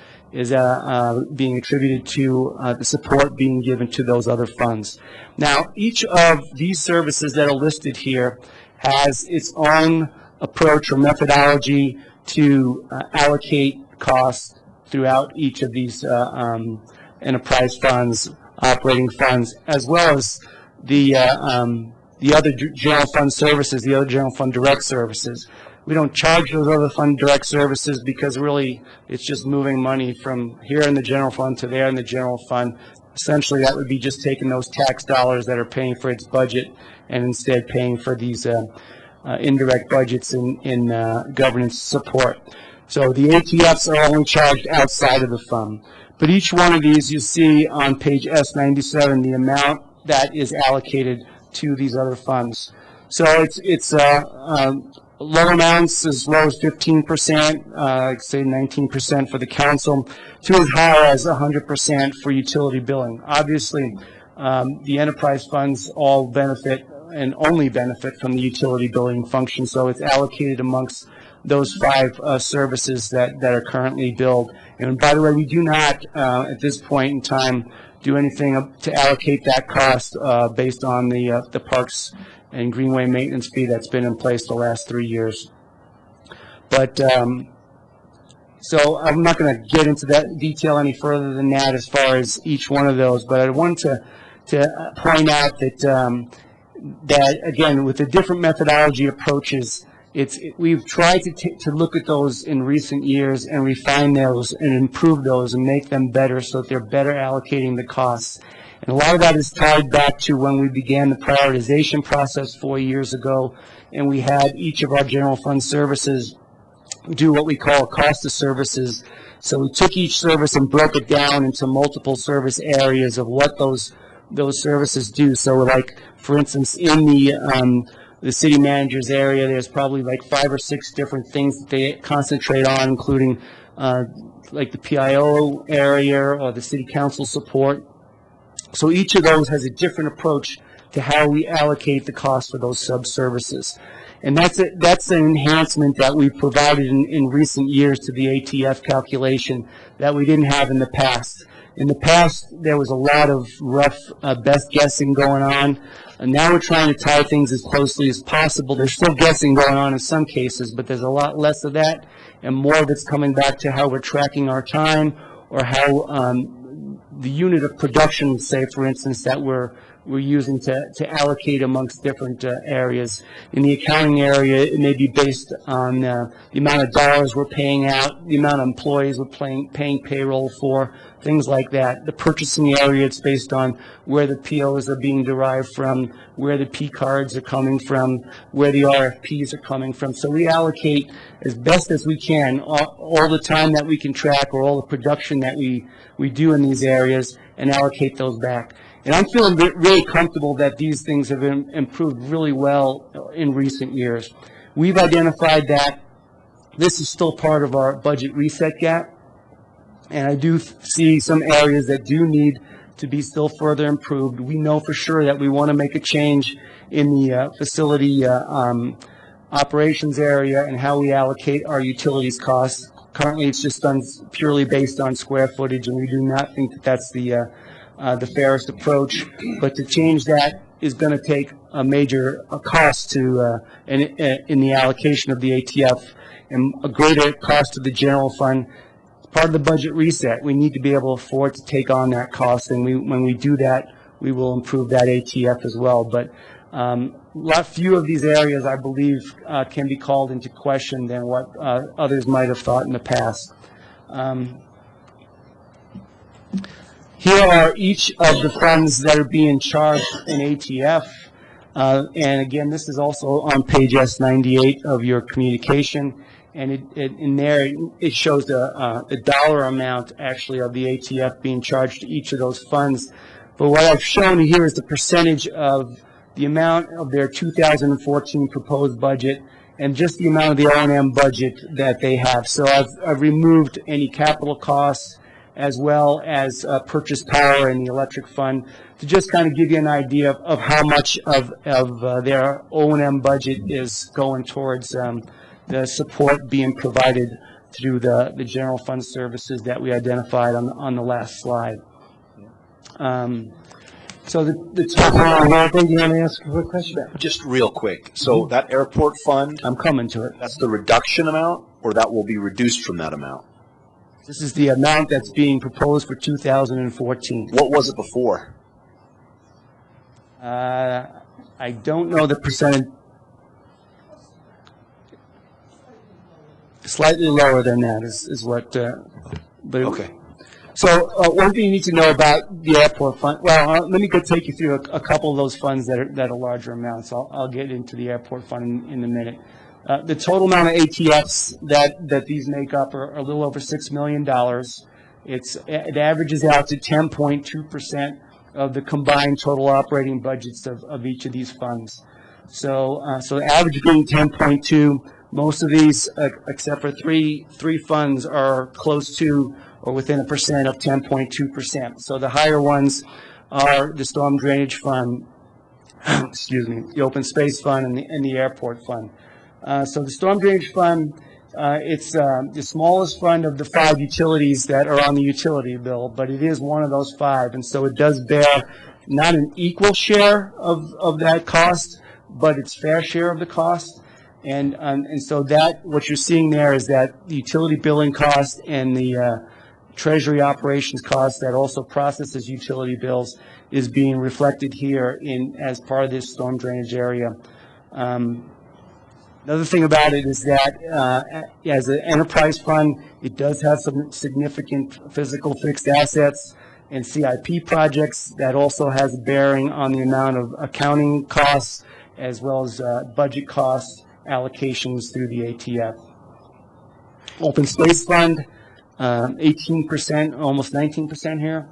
being attributed to the support being given to those other funds. Now, each of these services that are listed here has its own approach or methodology to allocate costs throughout each of these enterprise funds, operating funds, as well as the other general fund services, the other general fund direct services. We don't charge those other fund direct services because really it's just moving money from here in the general fund to there in the general fund. Essentially, that would be just taking those tax dollars that are paying for its budget and instead paying for these indirect budgets in governance support. So the ATFs are only charged outside of the fund. But each one of these, you see on page S97, the amount that is allocated to these other funds. So it's low amounts as low as 15%, like say 19% for the council, to as high as 100% for utility billing. Obviously, the enterprise funds all benefit and only benefit from the utility billing function, so it's allocated amongst those 5 services that are currently billed. And by the way, we do not, at this point in time, do anything to allocate that cost based on the parks and greenway maintenance fee that's been in place the last 3 years. But so I'm not going to get into that detail any further than that as far as each one of those. But I wanted to point out that that again, with the different methodology approaches, we've tried to look at those in recent years and refine those and improve those and make them better so that they're better allocating the costs. And a lot of that is tied back to when we began the prioritization process 4 years ago, and we had each of our general fund services do what we call cost of services. So we took each service and broke it down into multiple service areas of what those services do. So like, for instance, in the city manager's area, there's probably like 5 or 6 different things that they concentrate on, including like the PIO area or the city council support. So each of those has a different approach to how we allocate the cost for those sub-services. And that's an enhancement that we've provided in recent years to the ATF calculation that we didn't have in the past. In the past, there was a lot of rough best guessing going on, and now we're trying to tie things as closely as possible. There's still guessing going on in some cases, but there's a lot less of that, and more of it's coming back to how we're tracking our time, or how the unit of production, say, for instance, that we're using to allocate amongst different areas. In the accounting area, it may be based on the amount of dollars we're paying out, the amount of employees we're paying payroll for, things like that. The purchasing area, it's based on where the POs are being derived from, where the P cards are coming from, where the RFPs are coming from. So we allocate as best as we can all the time that we can track, or all the production that we do in these areas, and allocate those back. And I'm feeling really comfortable that these things have improved really well in recent years. We've identified that this is still part of our budget reset gap, and I do see some areas that do need to be still further improved. We know for sure that we want to make a change in the facility operations area and how we allocate our utilities costs. Currently, it's just done purely based on square footage, and we do not think that that's the fairest approach. But to change that is going to take a major cost to in the allocation of the ATF and a greater cost to the general fund. Part of the budget reset, we need to be able to afford to take on that cost, and when we do that, we will improve that ATF as well. But a lot few of these areas, I believe, can be called into question than what others might have thought in the past. Here are each of the funds that are being charged in ATF. And again, this is also on page S98 of your communication. And in there, it shows the dollar amount, actually, of the ATF being charged to each of those funds. But what I've shown here is the percentage of the amount of their 2014 proposed budget and just the amount of the O&M budget that they have. So I've removed any capital costs as well as purchase power in the electric fund to just kind of give you an idea of how much of their O&M budget is going towards the support being provided through the general fund services that we identified on the last slide. So the total, you want to ask a quick question? Just real quick. So that airport fund, I'm coming to it. That's the reduction amount, or that will be reduced from that amount? This is the amount that's being proposed for 2014. What was it before? I don't know the percentage. Slightly lower than that is what. But okay. So one thing you need to know about the airport fund. Well, let me go take you through a couple of those funds that are larger amounts. I'll get into the airport fund in a minute. The total amount of ATFs that these make up are a little over $6 million. It averages out to 10.2% of the combined total operating budgets of each of these funds. So the average being 10.2. Most of these, except for three funds, are close to or within a percent of 10.2%. So the higher ones are the storm drainage fund, excuse me, the open space fund, and the airport fund. So the storm drainage fund, it's the smallest fund of the 5 utilities that are on the utility bill, but it is one of those 5, and so it does bear not an equal share of that cost, but its fair share of the cost. And so that what you're seeing there is that the utility billing cost and the treasury operations cost that also processes utility bills is being reflected here as part of this storm drainage area. Another thing about it is that as an enterprise fund, it does have some significant physical fixed assets and CIP projects that also has a bearing on the amount of accounting costs as well as budget costs allocations through the ATF. Open Space Fund, 18%, almost 19% here.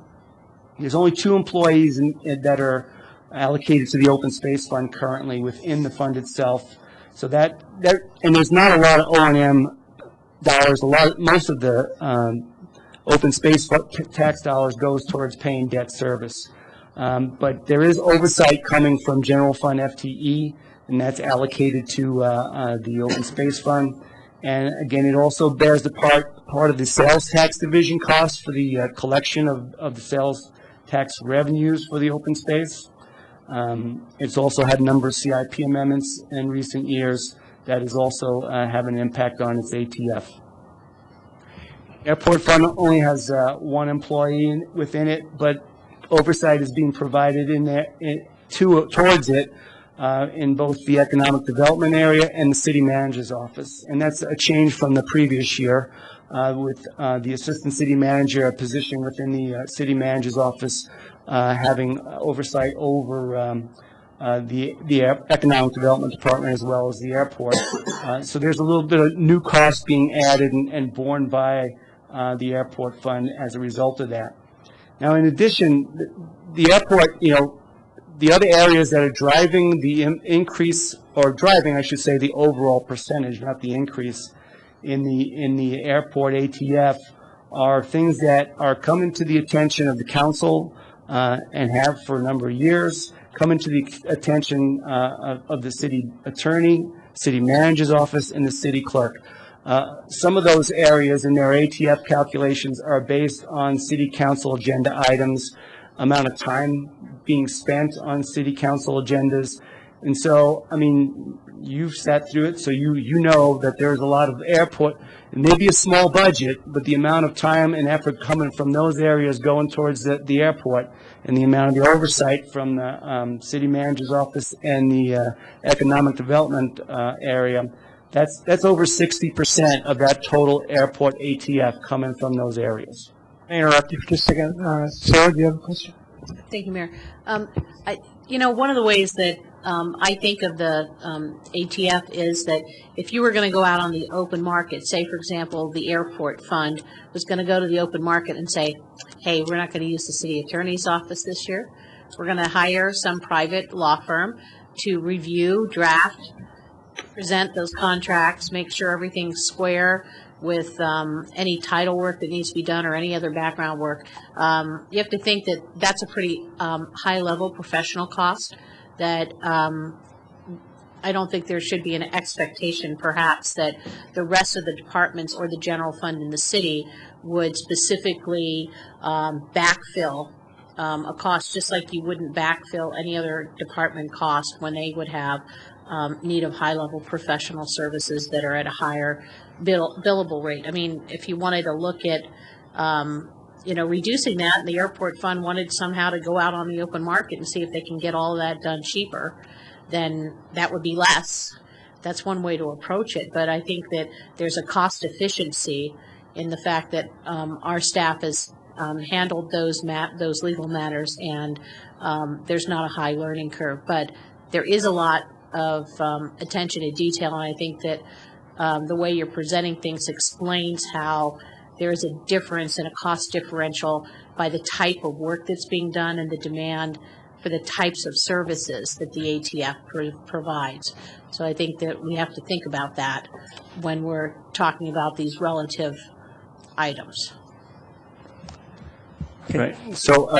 There's only 2 employees that are allocated to the Open Space Fund currently within the fund itself. So and there's not a lot of O&M dollars. Most of the open space tax dollars goes towards paying debt service. But there is oversight coming from general fund FTE, and that's allocated to the open space fund. And again, it also bears the part of the sales tax division costs for the collection of the sales tax revenues for the open space. It's also had a number of CIP amendments in recent years that is also having an impact on its ATF. Airport fund only has 1 employee within it, but oversight is being provided in there towards it in both the economic development area and the city manager's office. And that's a change from the previous year with the assistant city manager, a position within the city manager's office having oversight over the economic development department as well as the airport. So there's a little bit of new cost being added and borne by the airport fund as a result of that. Now, in addition, the airport, the other areas that are driving the increase, or driving, I should say, the overall percentage, not the increase in the airport ATF, are things that are coming to the attention of the council and have for a number of years, coming to the attention of the city attorney, city manager's office, and the city clerk. Some of those areas in their ATF calculations are based on city council agenda items, amount of time being spent on city council agendas. And so, I mean, you've sat through it, so you know that there's a lot of airport, maybe a small budget, but the amount of time and effort coming from those areas going towards the airport, and the amount of the oversight from the city manager's office and the economic development area, that's over 60% of that total airport ATF coming from those areas. I interrupt you for just a second. Sarah, do you have a question? Thank you, Mayor. One of the ways that I think of the ATF is that if you were going to go out on the open market, say, for example, the airport fund was going to go to the open market and say, hey, we're not going to use the city attorney's office this year. We're going to hire some private law firm to review, draft, present those contracts, make sure everything's square with any title work that needs to be done or any other background work. You have to think that that's a pretty high-level professional cost that I don't think there should be an expectation, perhaps, that the rest of the departments or the general fund in the city would specifically backfill a cost, just like you wouldn't backfill any other department cost when they would have need of high-level professional services that are at a higher billable rate. I mean, if you wanted to look at reducing that, and the airport fund wanted somehow to go out on the open market and see if they can get all of that done cheaper, then that would be less. That's one way to approach it. But I think that there's a cost efficiency in the fact that our staff has handled those legal matters, and there's not a high learning curve. But there is a lot of attention to detail, and I think that the way you're presenting things explains how there is a difference in a cost differential by the type of work that's being done and the demand for the types of services that the ATF provides. So I think that we have to think about that when we're talking about these relative items. Right. So,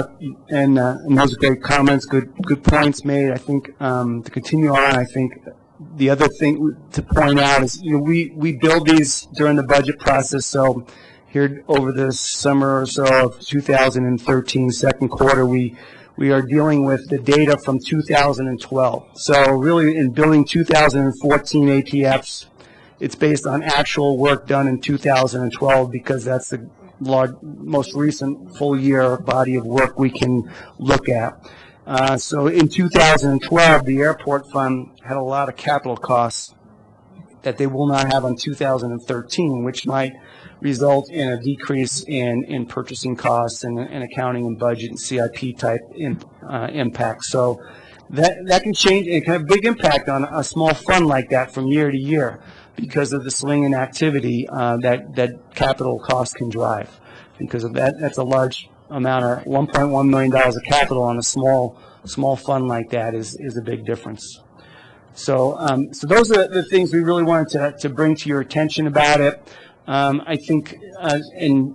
and those are great comments, good points made. I think to continue on, I think the other thing to point out is, we build these during the budget process. So here over the summer or so of 2013, second quarter, we are dealing with the data from 2012. So really in building 2014 ATFs, it's based on actual work done in 2012 because that's the most recent full year body of work we can look at. So in 2012, the airport fund had a lot of capital costs that they will not have on 2013, which might result in a decrease in purchasing costs and accounting and budget and CIP type impact. So that can change. It can have a big impact on a small fund like that from year to year because of the swing in activity that capital costs can drive. Because of that, that's a large amount of $1.1 million of capital on a small fund like that is a big difference. So those are the things we really wanted to bring to your attention about it. I think, and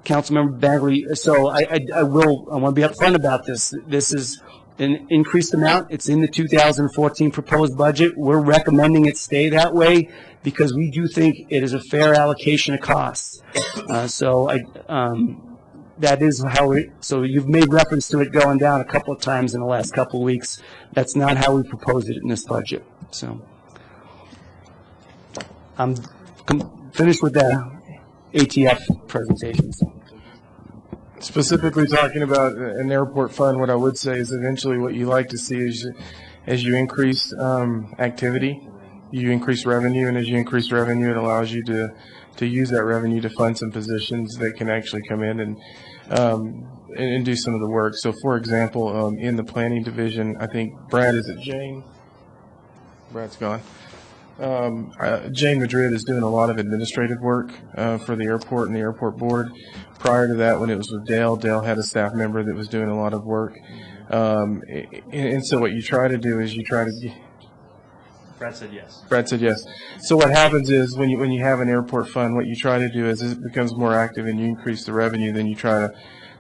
Councilmember Bagley, so I want to be upfront about this. This is an increased amount. It's in the 2014 proposed budget. We're recommending it stay that way because we do think it is a fair allocation of costs. That is how so you've made reference to it going down a couple of times in the last couple of weeks. That's not how we proposed it in this budget. So I'm finished with the ATF presentations. Specifically talking about an airport fund, what I would say is eventually what you like to see is as you increase activity, you increase revenue, and as you increase revenue, it allows you to use that revenue to fund some positions that can actually come in and do some of the work. So, for example, in the planning division, I think Brad, is it Jane? Brad's gone. Jane Madrid is doing a lot of administrative work for the airport and the airport board. Prior to that, when it was with Dale had a staff member that was doing a lot of work. And so what you try to do is you try to... Brad said yes. Brad said yes. So what happens is when you have an airport fund, what you try to do is it becomes more active and you increase the revenue, then you try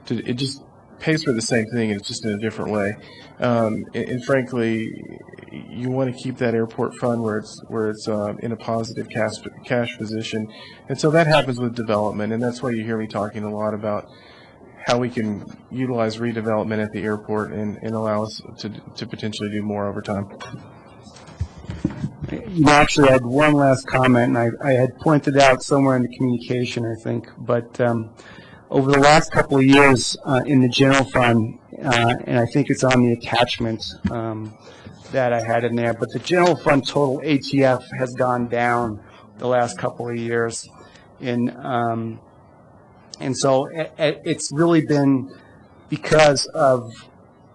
to it just pays for the same thing, and it's just in a different way. And frankly, you want to keep that airport fund where it's in a positive cash position, and so that happens with development, and that's why you hear me talking a lot about how we can utilize redevelopment at the airport and allow us to potentially do more over time. Actually, I had one last comment, and I had pointed out somewhere in the communication, I think, but over the last couple of years in the general fund, and I think it's on the attachment that I had in there, but the general fund total ATF has gone down the last couple of years. And so it's really been because of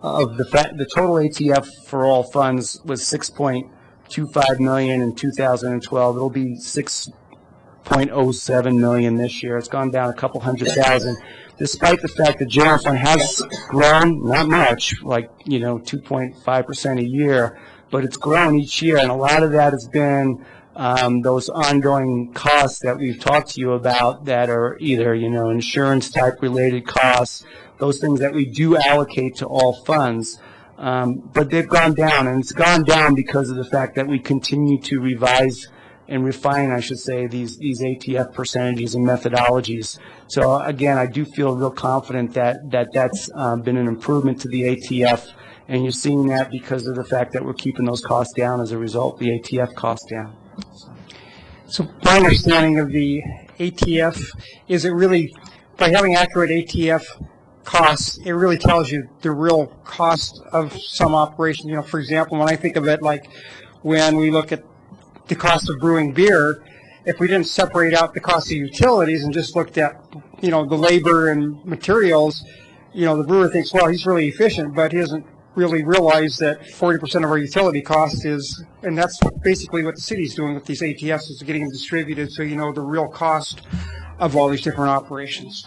the fact the total ATF for all funds was $6.25 million in 2012. It'll be $6.07 million this year. It's gone down a couple $100,000, despite the fact the general fund has grown, not much, like 2.5% a year, but it's grown each year, and a lot of that has been those ongoing costs that we've talked to you about that are either, insurance type related costs, those things that we do allocate to all funds. But they've gone down, and it's gone down because of the fact that we continue to revise and refine, I should say, these ATF percentages and methodologies. So again, I do feel real confident that's been an improvement to the ATF, and you're seeing that because of the fact that we're keeping those costs down as a result, the ATF costs down. So my understanding of the ATF is it really, by having accurate ATF costs, it really tells you the real cost of some operation. For example, when I think of it, like when we look at the cost of brewing beer, if we didn't separate out the cost of utilities and just looked at, the labor and materials, the brewer thinks, well, he's really efficient, but he doesn't really realize that 40% of our utility cost is, and that's basically what the city's doing with these ATFs, is getting them distributed so you know the real cost of all these different operations.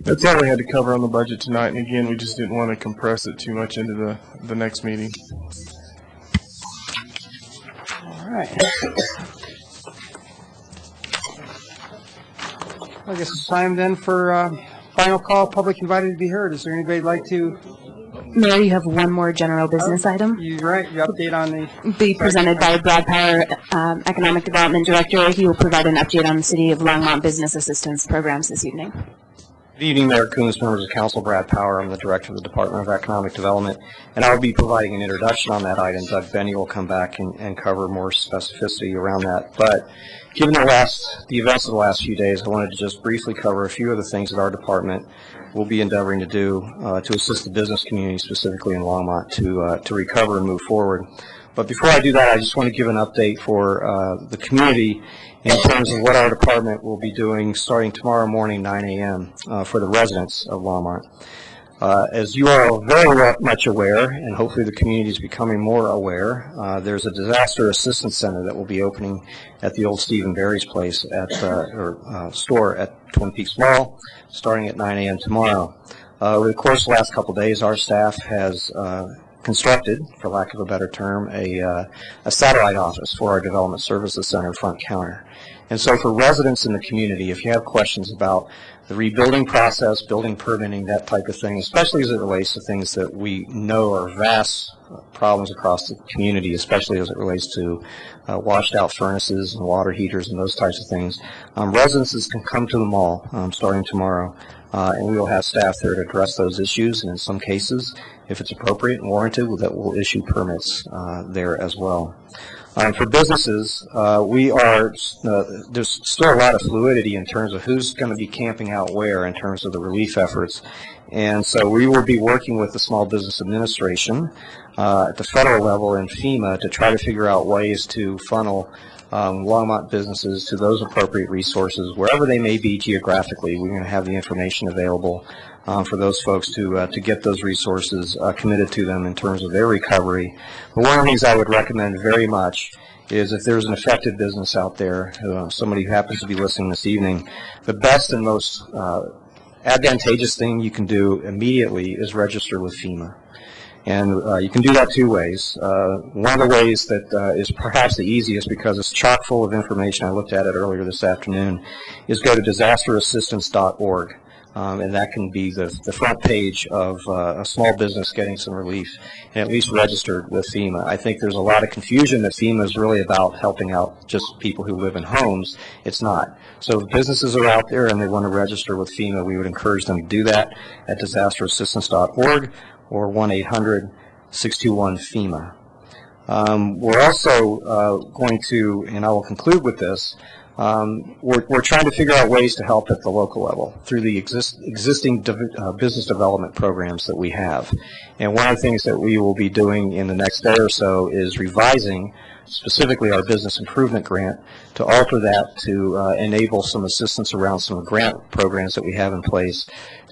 That's all we had to cover on the budget tonight, and again, we just didn't want to compress it too much into the next meeting. All right. I guess it's time then for final call, public invited to be heard. Is there anybody who'd like to? Mayor, you have one more general business item. You're right. You update on the. Be presented by Brad Power, Economic Development Director. He will provide an update on the City of Longmont Business Assistance Programs this evening. Good evening, Mayor Coons, members of council. Brad Power. I'm the Director of the Department of Economic Development, and I'll be providing an introduction on that item. Doug Benny will come back and cover more specificity around that. But given the events of the last few days, I wanted to just briefly cover a few of the things that our department will be endeavoring to do to assist the business community, specifically in Longmont, to recover and move forward. But before I do that, I just want to give an update for the community in terms of what our department will be doing starting tomorrow morning, 9 a.m., for the residents of Longmont. As you are very much aware, and hopefully the community is becoming more aware, there's a disaster assistance center that will be opening at the old Stephen Barry's place store at Twin Peaks Mall, starting at 9 a.m. tomorrow. Over the course of the last couple of days, our staff has constructed, for lack of a better term, a satellite office for our Development Services Center front counter. And so for residents in the community, if you have questions about the rebuilding process, building permitting, that type of thing, especially as it relates to things that we know are vast problems across the community, especially as it relates to washed out furnaces and water heaters and those types of things, residents can come to the mall starting tomorrow, and we will have staff there to address those issues, and in some cases, if it's appropriate and warranted, that we'll issue permits there as well. For businesses, there's still a lot of fluidity in terms of who's going to be camping out where in terms of the relief efforts. And so we will be working with the Small Business Administration at the federal level and FEMA to try to figure out ways to funnel Longmont businesses to those appropriate resources wherever they may be geographically. We're going to have the information available for those folks to get those resources committed to them in terms of their recovery. But one of the things I would recommend very much is if there's an affected business out there, somebody who happens to be listening this evening, the best and most advantageous thing you can do immediately is register with FEMA. And you can do that two ways. One of the ways that is perhaps the easiest, because it's chock full of information, I looked at it earlier this afternoon, is go to disasterassistance.org. And that can be the front page of a small business getting some relief and at least registered with FEMA. I think there's a lot of confusion that FEMA is really about helping out just people who live in homes. It's not. So if businesses are out there and they want to register with FEMA, we would encourage them to do that at disasterassistance.org or 1-800-621-FEMA. We're also going to, and I will conclude with this, we're trying to figure out ways to help at the local level through the existing business development programs that we have. And one of the things that we will be doing in the next day or so is revising specifically our business improvement grant to alter that to enable some assistance around some grant programs that we have in place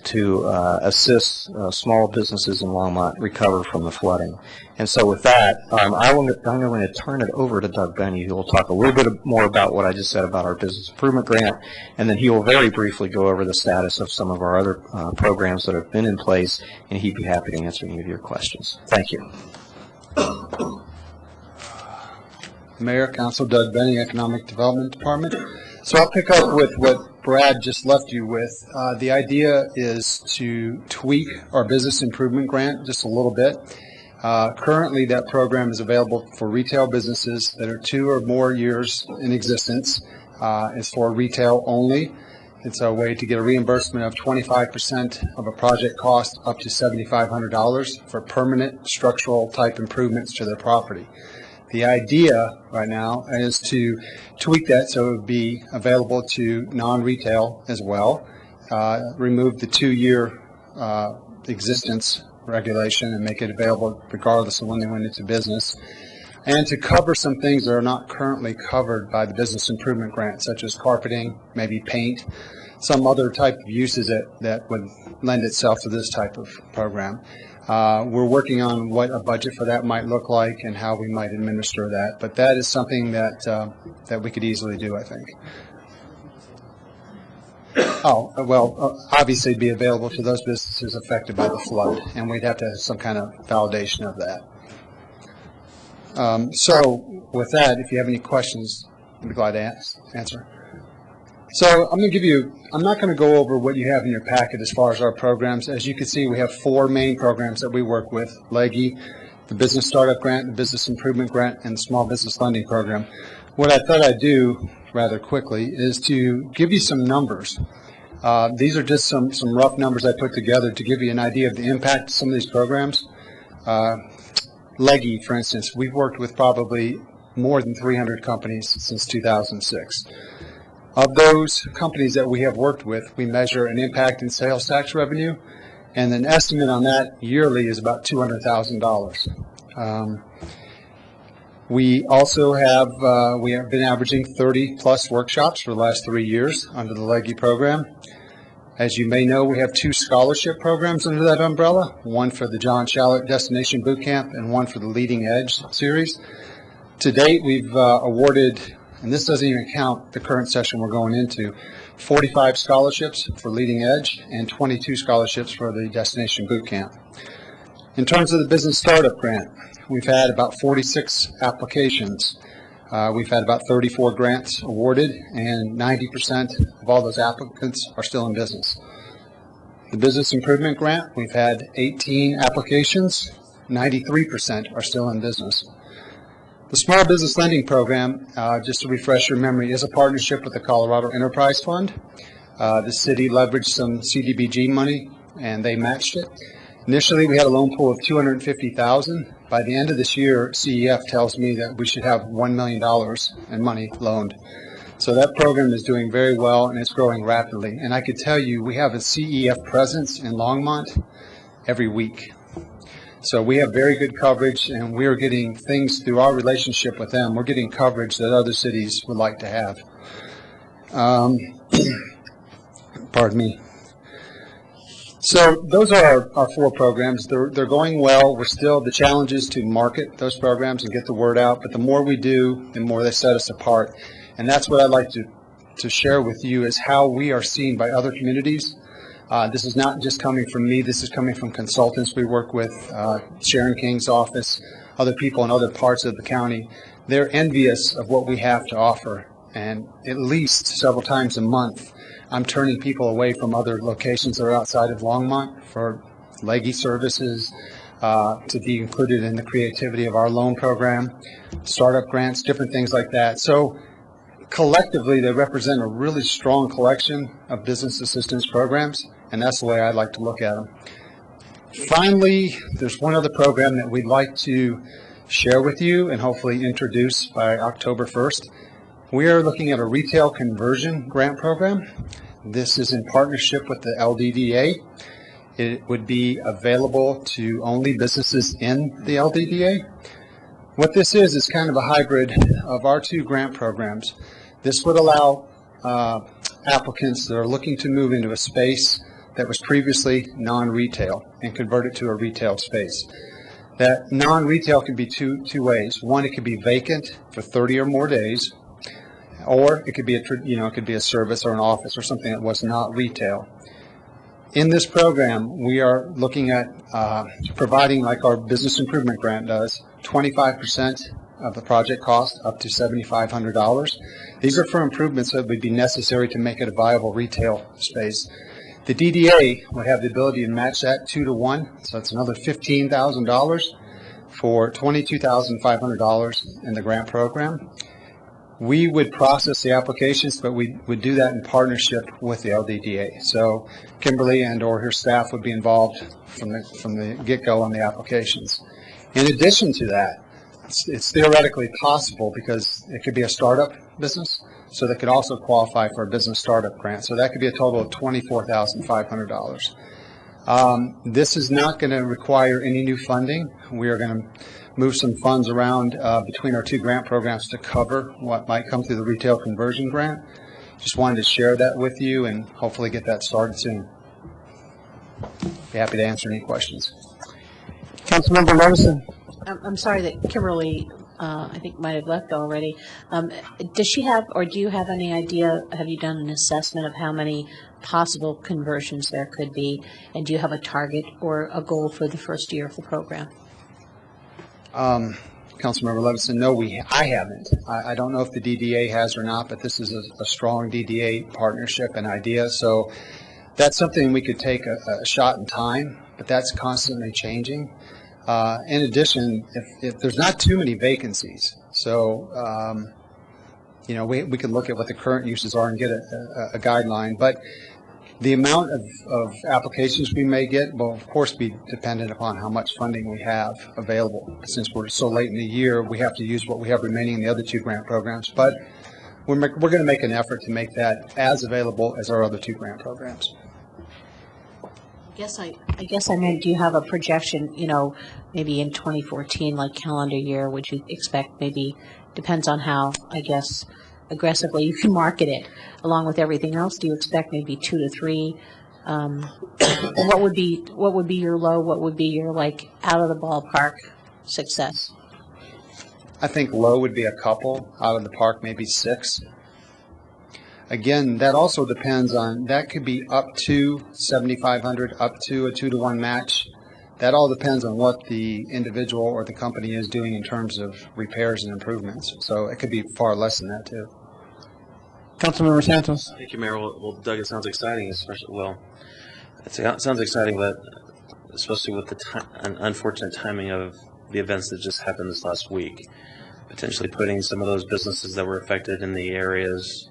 to assist small businesses in Longmont recover from the flooding. And so with that, I'm going to turn it over to Doug Benny, who will talk a little bit more about what I just said about our business improvement grant, and then he will very briefly go over the status of some of our other programs that have been in place, and he'd be happy to answer any of your questions. Thank you. Mayor, Council, Doug Benny, Economic Development Department. So I'll pick up with what Brad just left you with. The idea is to tweak our business improvement grant just a little bit. Currently, that program is available for retail businesses that are 2 or more years in existence. It's for retail only. It's a way to get a reimbursement of 25% of a project cost up to $7,500 for permanent structural type improvements to their property. The idea right now is to tweak that so it would be available to non-retail as well, remove the 2-year existence regulation and make it available regardless of when they went into business, and to cover some things that are not currently covered by the business improvement grant, such as carpeting, maybe paint, some other type of uses that would lend itself to this type of program. We're working on what a budget for that might look like and how we might administer that, but that is something that we could easily do, I think. Oh, well, obviously be available to those businesses affected by the flood, and we'd have to have some kind of validation of that. So with that, if you have any questions, I'd be glad to answer. So I'm not going to go over what you have in your packet as far as our programs. As you can see, we have 4 main programs that we work with: LEGI, the Business Startup Grant, the Business Improvement Grant, and the Small Business Lending Program. What I thought I'd do rather quickly is to give you some numbers. These are just some rough numbers I put together to give you an idea of the impact of some of these programs. LEGI, for instance, we've worked with probably more than 300 companies since 2006. Of those companies that we have worked with, we measure an impact in sales tax revenue, and an estimate on that yearly is about $200,000. We also have been averaging 30 plus workshops for the last 3 years under the LEGI program. As you may know, we have 2 scholarship programs under that umbrella, one for the John Shallot Destination Boot Camp and one for the Leading Edge series. To date, we've awarded, and this doesn't even count the current session we're going into, 45 scholarships for Leading Edge and 22 scholarships for the Destination Boot Camp. In terms of the Business Startup Grant, we've had about 46 applications. We've had about 34 grants awarded, and 90% of all those applicants are still in business. The Business Improvement Grant, we've had 18 applications, 93% are still in business. The Small Business Lending Program, just to refresh your memory, is a partnership with the Colorado Enterprise Fund. The city leveraged some CDBG money, and they matched it. Initially, we had a loan pool of $250,000. By the end of this year, CEF tells me that we should have $1 million in money loaned. So that program is doing very well, and it's growing rapidly. And I could tell you, we have a CEF presence in Longmont every week. So we have very good coverage, and we are getting things through our relationship with them. We're getting coverage that other cities would like to have. Pardon me. So those are our 4 programs. They're going well. The challenge is to market those programs and get the word out. But the more we do, the more they set us apart. And that's what I'd like to share with you, is how we are seen by other communities. This is not just coming from me, this is coming from consultants we work with, Sharon King's office, other people in other parts of the county. They're envious of what we have to offer, and at least several times a month, I'm turning people away from other locations that are outside of Longmont for leggy services, to be included in the creativity of our loan program, startup grants, different things like that. So collectively, they represent a really strong collection of business assistance programs, and that's the way I'd like to look at them. Finally, there's one other program that we'd like to share with you and hopefully introduce by October 1st. We are looking at a retail conversion grant program. This is in partnership with the LDDA. It would be available to only businesses in the LDDA. What this is kind of a hybrid of our two grant programs. This would allow applicants that are looking to move into a space that was previously non-retail and convert it to a retail space. That non-retail can be two ways. One, it could be vacant for 30 or more days, or it could be it could be a service or an office or something that was not retail. In this program, we are looking at providing, like our business improvement grant does, 25% of the project cost up to $7,500. These are for improvements that would be necessary to make it a viable retail space. The DDA would have the ability to match that 2-to-1, so it's another $15,000 for $22,500 in the grant program. We would process the applications, but we would do that in partnership with the LDDA. So Kimberly and or her staff would be involved from the get-go on the applications. In addition to that, it's theoretically possible because it could be a startup business, so they could also qualify for a business startup grant. So that could be a total of $24,500. This is not going to require any new funding. We are going to move some funds around between our two grant programs to cover what might come through the retail conversion grant. Just wanted to share that with you and hopefully get that started soon. Be happy to answer any questions. Councilmember Levison. I'm sorry that Kimberly, I think, might have left already. Does she have, or do you have any idea, have you done an assessment of how many possible conversions there could be? And do you have a target or a goal for the first year of the program? Councilmember Levison, no, I haven't. I don't know if the DDA has or not, but this is a strong DDA partnership and idea. So that's something we could take a shot in time, but that's constantly changing. In addition, if there's not too many vacancies, so we could look at what the current uses are and get a guideline. But the amount of applications we may get will, of course, be dependent upon how much funding we have available. Since we're so late in the year, we have to use what we have remaining in the other two grant programs. But we're going to make an effort to make that as available as our other two grant programs. I guess I meant, do you have a projection, maybe in 2014, like calendar year, would you expect maybe, depends on how, I guess, aggressively you can market it, along with everything else, do you expect maybe 2 to 3? What would be your low, what would be your, out of the ballpark success? I think low would be a couple, out of the park maybe 6. Again, that also depends on, that could be up to 7,500, up to a 2-to-1 match. That all depends on what the individual or the company is doing in terms of repairs and improvements. So it could be far less than that too. Councilmember Santos. Thank you, Mayor. Well, Doug, it sounds exciting, it sounds exciting, but especially with the unfortunate timing of the events that just happened this last week, potentially putting some of those businesses that were affected in the areas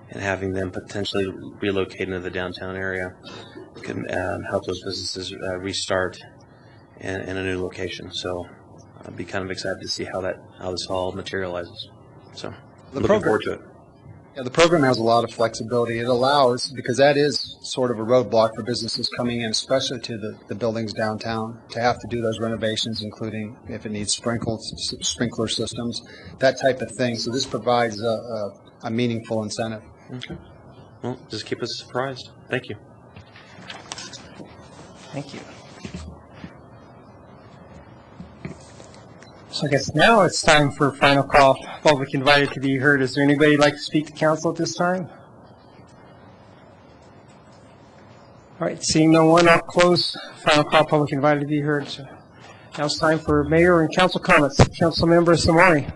and having them potentially relocate into the downtown area can help those businesses restart in a new location. So I'd be kind of excited to see how this all materializes. So looking forward to it. Yeah, the program has a lot of flexibility. It allows, because that is sort of a roadblock for businesses coming in, especially to the buildings downtown, to have to do those renovations, including if it needs sprinkler systems, that type of thing. So this provides a meaningful incentive. Okay. Well, just keep us surprised. Thank you. Thank you. So I guess now it's time for final call. Public invited to be heard. Is there anybody who'd like to speak to council at this time? right, seeing no one, I'll close final call, public invited to be heard. So now it's time for mayor and council comments. Councilmember Samari.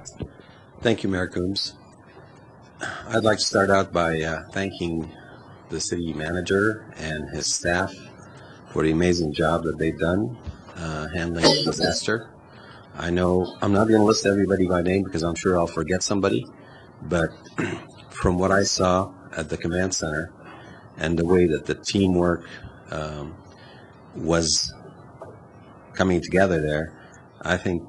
Thank you, Mayor Coombs. I'd like to start out by thanking the city manager and his staff for the amazing job that they've done handling the disaster. I know I'm not going to list everybody by name because I'm sure I'll forget somebody, but from what I saw at the command center and the way that the teamwork was coming together there, I think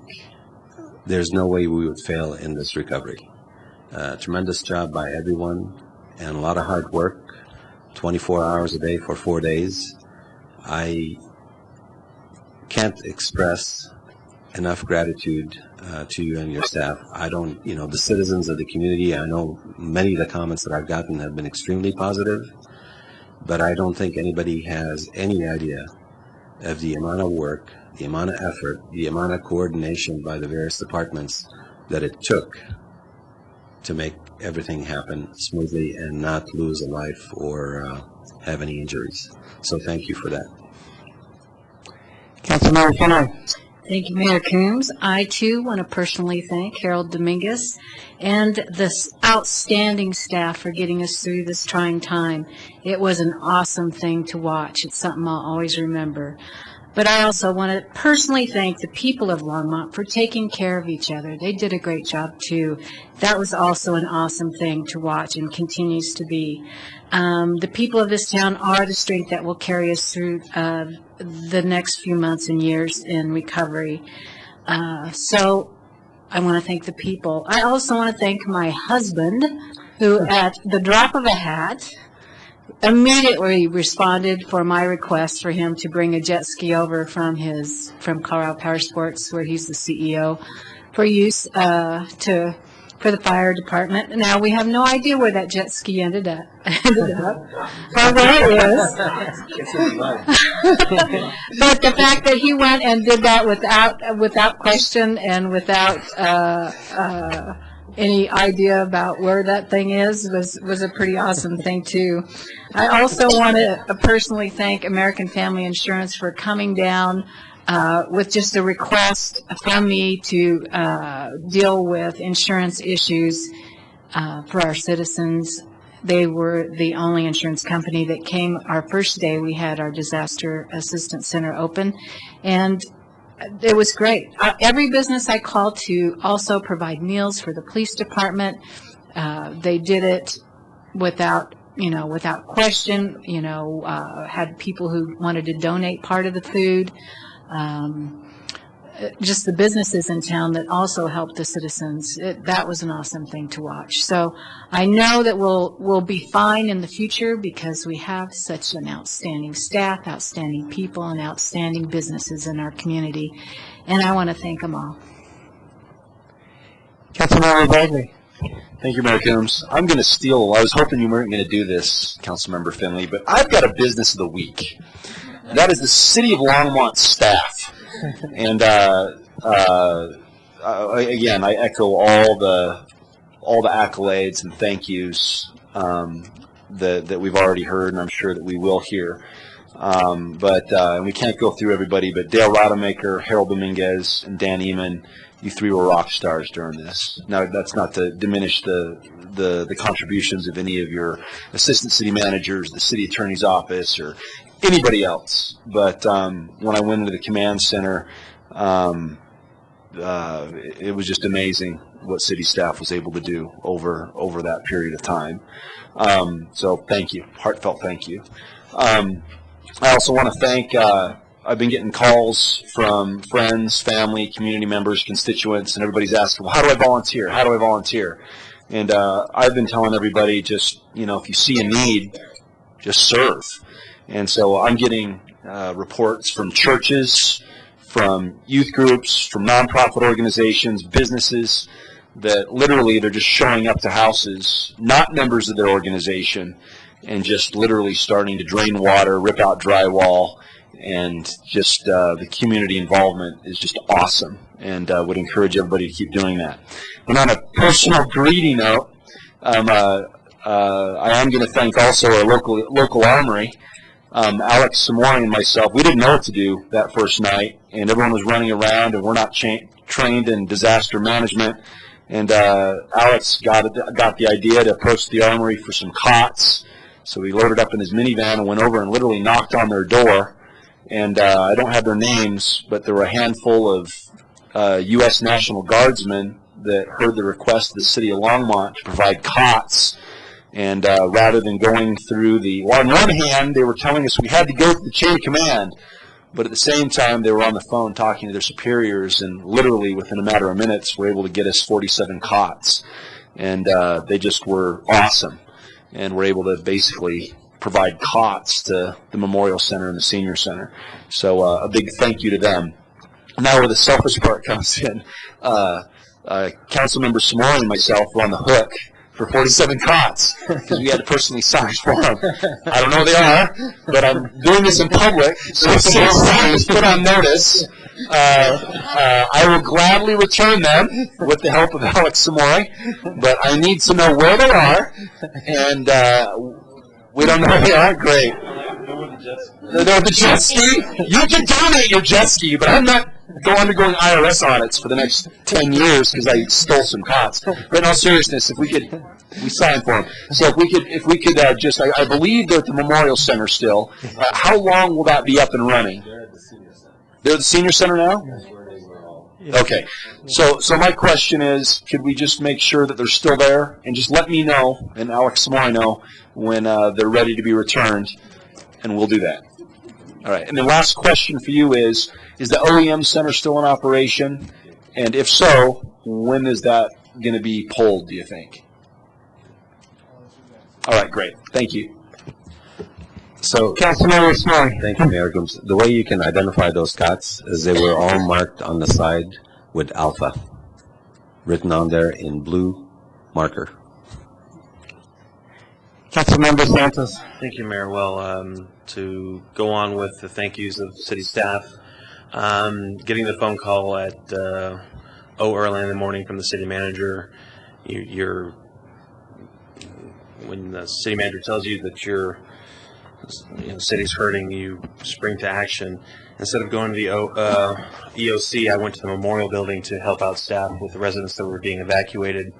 there's no way we would fail in this recovery. Tremendous job by everyone and a lot of hard work, 24 hours a day for 4 days. I can't express enough gratitude to you and your staff. I don't, the citizens of the community, I know many of the comments that I've gotten have been extremely positive, but I don't think anybody has any idea of the amount of work, the amount of effort, the amount of coordination by the various departments that it took to make everything happen smoothly and not lose a life or have any injuries. So thank you for that. Councilmember Finley. Thank you, Mayor Coombs. I, too, want to personally thank Harold Dominguez and this outstanding staff for getting us through this trying time. It was an awesome thing to watch. It's something I'll always remember. But I also want to personally thank the people of Longmont for taking care of each other. They did a great job, too. That was also an awesome thing to watch and continues to be. The people of this town are the strength that will carry us through the next few months and years in recovery. So I want to thank the people. I also want to thank my husband, who at the drop of a hat immediately responded for my request for him to bring a jet ski over from Colorado Power Sports, where he's the CEO, for use for the fire department. Now, we have no idea where that jet ski ended up, or where it is. But the fact that he went and did that without question and without any idea about where that thing is was a pretty awesome thing, too. I also want to personally thank American Family Insurance for coming down with just a request from me to deal with insurance issues for our citizens. They were the only insurance company that came our first day we had our Disaster Assistance Center open, and it was great. Every business I called to also provide meals for the police department. They did it without question, had people who wanted to donate part of the food. Just the businesses in town that also helped the citizens. That was an awesome thing to watch. So I know that we'll be fine in the future because we have such an outstanding staff, outstanding people, and outstanding businesses in our community. And I want to thank them all. Councilmember Bagley. Thank you, Mayor Coombs. I'm going to steal. I was hoping you weren't going to do this, Councilmember Finley, but I've got a business of the week. That is the City of Longmont staff. And again, I echo all the accolades and thank yous that we've already heard, and I'm sure that we will hear. But we can't go through everybody, but Dale Rademacher, Harold Dominguez, and Dan Eman, you three were rock stars during this. Now, that's not to diminish the contributions of any of your assistant city managers, the city attorney's office, or anybody else. But when I went into the command center, it was just amazing what city staff was able to do over that period of time. So thank you, heartfelt thank you. I also want to thank, I've been getting calls from friends, family, community members, constituents, and everybody's asking, well, how do I volunteer? How do I volunteer? And I've been telling everybody just, if you see a need, just serve. And so I'm getting reports from churches, from youth groups, from nonprofit organizations, businesses, that literally they're just showing up to houses, not members of their organization, and just literally starting to drain water, rip out drywall, and just the community involvement is just awesome, and would encourage everybody to keep doing that. And on a personal greedy note, I am going to thank also our local armory. Alex Samori and myself, we didn't know what to do that first night, and everyone was running around, and we're not trained in disaster management. And Alex got the idea to approach the armory for some cots. So we loaded up in his minivan and went over and literally knocked on their door. And I don't have their names, but there were a handful of U.S. National Guardsmen that heard the request of the city of Longmont to provide cots. And rather than going through well, on one hand, they were telling us we had to go through the chain of command, but at the same time, they were on the phone talking to their superiors, and literally within a matter of minutes, were able to get us 47 cots. And they just were awesome, and were able to basically provide cots to the Memorial Center and the Senior Center. So a big thank you to them. Now where the selfish part comes in, Councilmember Samori and myself were on the hook for 47 cots, because we had to personally sign for them. I don't know what they are, but I'm doing this in public, so if someone is put on notice, I will gladly return them with the help of Alex Samori, but I need to know where they are, and we don't know where they are. Great. They're the jet ski? You can donate your jet ski, but I'm not undergoing IRS audits for the next 10 years because I stole some cots. But in all seriousness, we signed for them. So if we could just, I believe they're at the Memorial Center still. How long will that be up and running? They're at the Senior Center now? Okay. So my question is, could we just make sure that they're still there, and just let me know, and Alex Samori know, when they're ready to be returned, and we'll do that. All right. And the last question for you is the OEM Center still in operation? And if so, when is that going to be pulled, do you think? All right, great. Thank you. So, Councilmember Samori. Thank you, Mayor Gooms. The way you can identify those cots is they were all marked on the side with Alpha, written on there in blue marker. Councilmember Santos. Thank you, Mayor. Well, to go on with the thank yous of city staff, getting the phone call at early in the morning from the city manager, when the city manager tells you that your city's hurting, you spring to action. Instead of going to the EOC, I went to the Memorial Building to help out staff with the residents that were being evacuated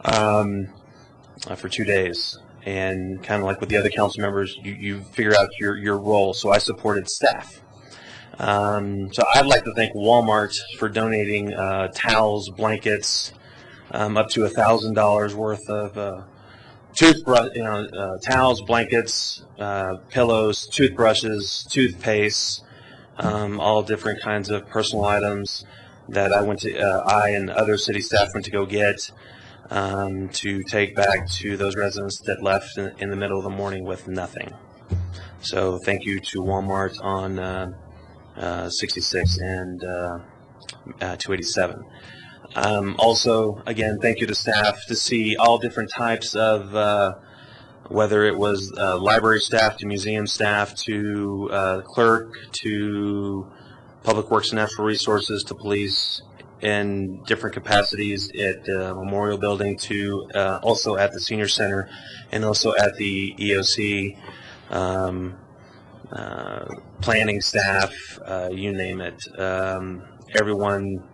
for 2 days. And kind of like with the other council members, you figure out your role. So I supported staff. So I'd like to thank Walmart for donating towels, blankets, up to $1,000 worth of toothbrush, towels, blankets, pillows, toothbrushes, toothpaste, all different kinds of personal items that I and other city staff went to go get. To take back to those residents that left in the middle of the morning with nothing. So thank you to Walmart on 66 and 287. Also, again, thank you to staff to see all different types of, whether it was library staff to museum staff to clerk to public works and natural resources to police, in different capacities at the Memorial Building to also at the Senior Center and also at the EOC, planning staff, you name it. Everyone,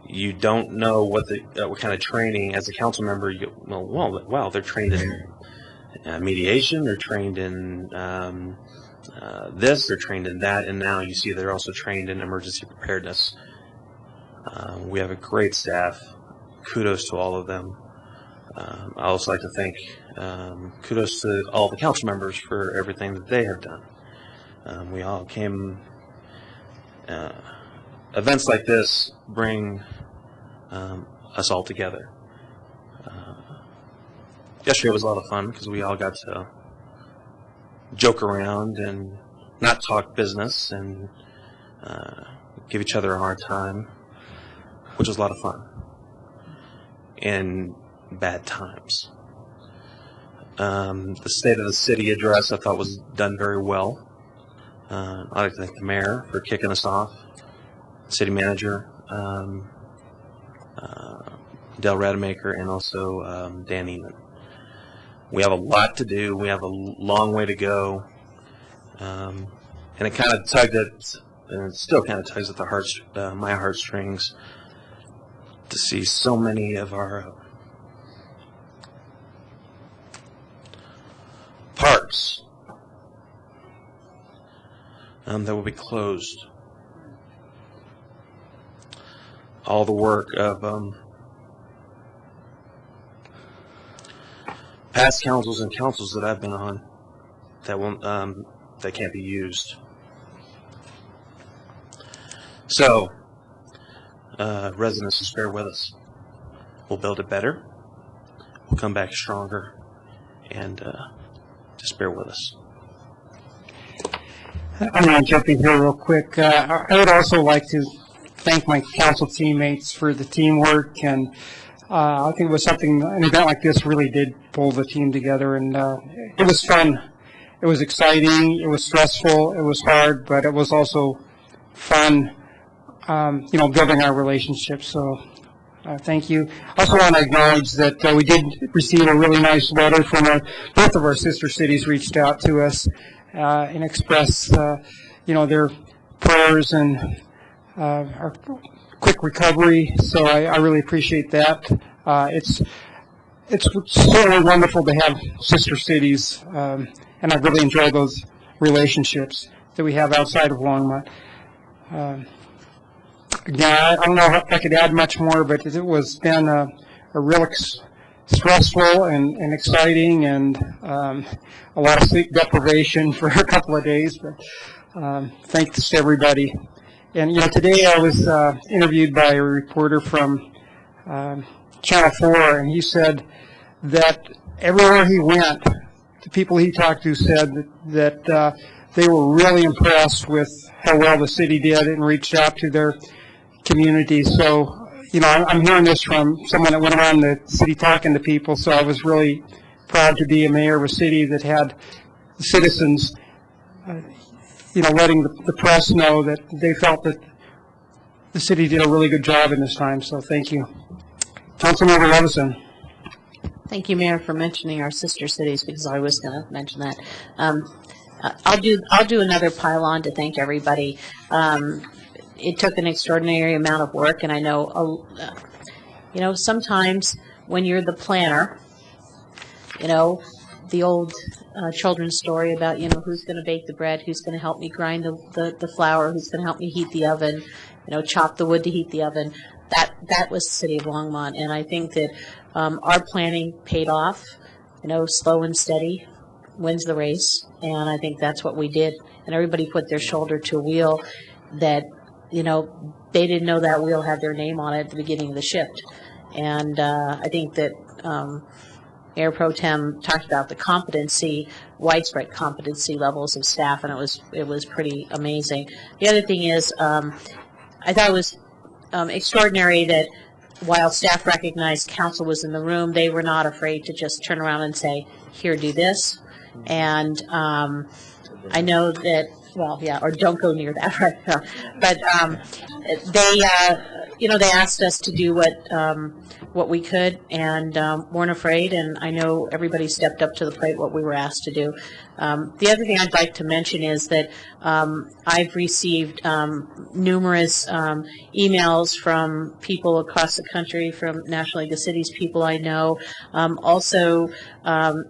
you don't know what kind of training as a council member. Wow, they're trained in mediation, they're trained in this, they're trained in that, and now you see they're also trained in emergency preparedness. We have a great staff. Kudos to all of them. I also like to thank, kudos to all the council members for everything that they have done. We all came, events like this bring us all together. Yesterday was a lot of fun because we all got to joke around and not talk business and give each other a hard time, which was a lot of fun, in bad times. The State of the City address I thought was done very well. I'd like to thank the mayor for kicking us off, city manager, Dale Rademacher, and also Dan Eman. We have a lot to do. We have a long way to go. And it kind of tugged at, and it still kind of tugs at my heartstrings to see so many of our parks that will be closed. All the work of past councils and councils that I've been on that won't that can't be used. So, residents, just bear with us. We'll build it better. We'll come back stronger, and just bear with us. I'm going to jump in here real quick. I would also like to thank my council teammates for the teamwork, and I think it was an event like this really did pull the team together, and it was fun. It was exciting. It was stressful. It was hard, but it was also fun, building our relationship. So thank you. I also want to acknowledge that we did receive a really nice letter from both of our sister cities reached out to us and expressed, their prayers and our quick recovery. So I really appreciate that. It's certainly wonderful to have sister cities, and I've really enjoyed those relationships that we have outside of Longmont. Again, I don't know if I could add much more, but it was been a real stressful and exciting, and a lot of sleep deprivation for a couple of days. But thanks to everybody. And today I was interviewed by a reporter from Channel 4, and he said that everywhere he went, the people he talked to said that they were really impressed with how well the city did and reached out to their community. So, I'm hearing this from someone that went around the city talking to people, so I was really proud to be a mayor of a city that had citizens, letting the press know that they felt that the city did a really good job in this time, so thank you. Councilmember Levison. Thank you, Mayor, for mentioning our sister cities, because I was going to mention that. I'll do another pile-on to thank everybody. It took an extraordinary amount of work, and I know, sometimes when you're the planner, the old children's story about, who's going to bake the bread, who's going to help me grind the flour, who's going to help me heat the oven, chop the wood to heat the oven. That was the city of Longmont, and I think that our planning paid off. Slow and steady wins the race, and I think that's what we did. And everybody put their shoulder to a wheel that, they didn't know that wheel had their name on it at the beginning of the shift. And I think that Mayor Pro Tem talked about the competency, widespread competency levels of staff, and it was pretty amazing. The other thing is, I thought it was extraordinary that while staff recognized council was in the room, they were not afraid to just turn around and say, here, do this. And I know that, or don't go near that, right? But they asked us to do what we could, and weren't afraid, and I know everybody stepped up to the plate what we were asked to do. The other thing I'd like to mention is that I've received numerous emails from people across the country, from National League of Cities, people I know. Also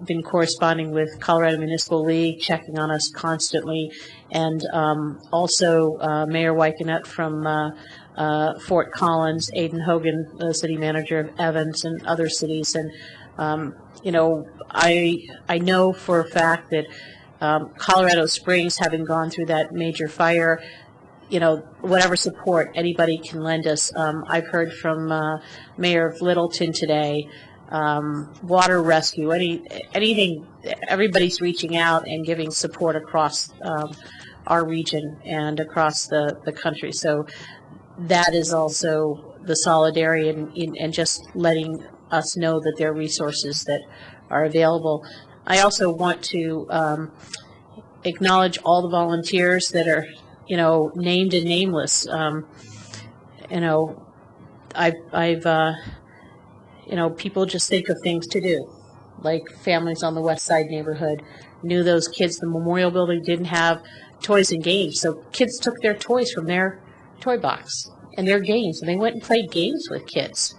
been corresponding with Colorado Municipal League, checking on us constantly, and also Mayor Wykenut from Fort Collins, Aidan Hogan, the city manager of Evans, and other cities. And I know for a fact that Colorado Springs, having gone through that major fire, whatever support anybody can lend us. I've heard from Mayor of Littleton today, water rescue, anything. Everybody's reaching out and giving support across our region and across the country. So that is also the solidarity and just letting us know that there are resources that are available. I also want to acknowledge all the volunteers that are, named and nameless. I've people just think of things to do, like families on the West Side neighborhood knew those kids. The Memorial Building didn't have toys and games, so kids took their toys from their toy box and their games, and they went and played games with kids,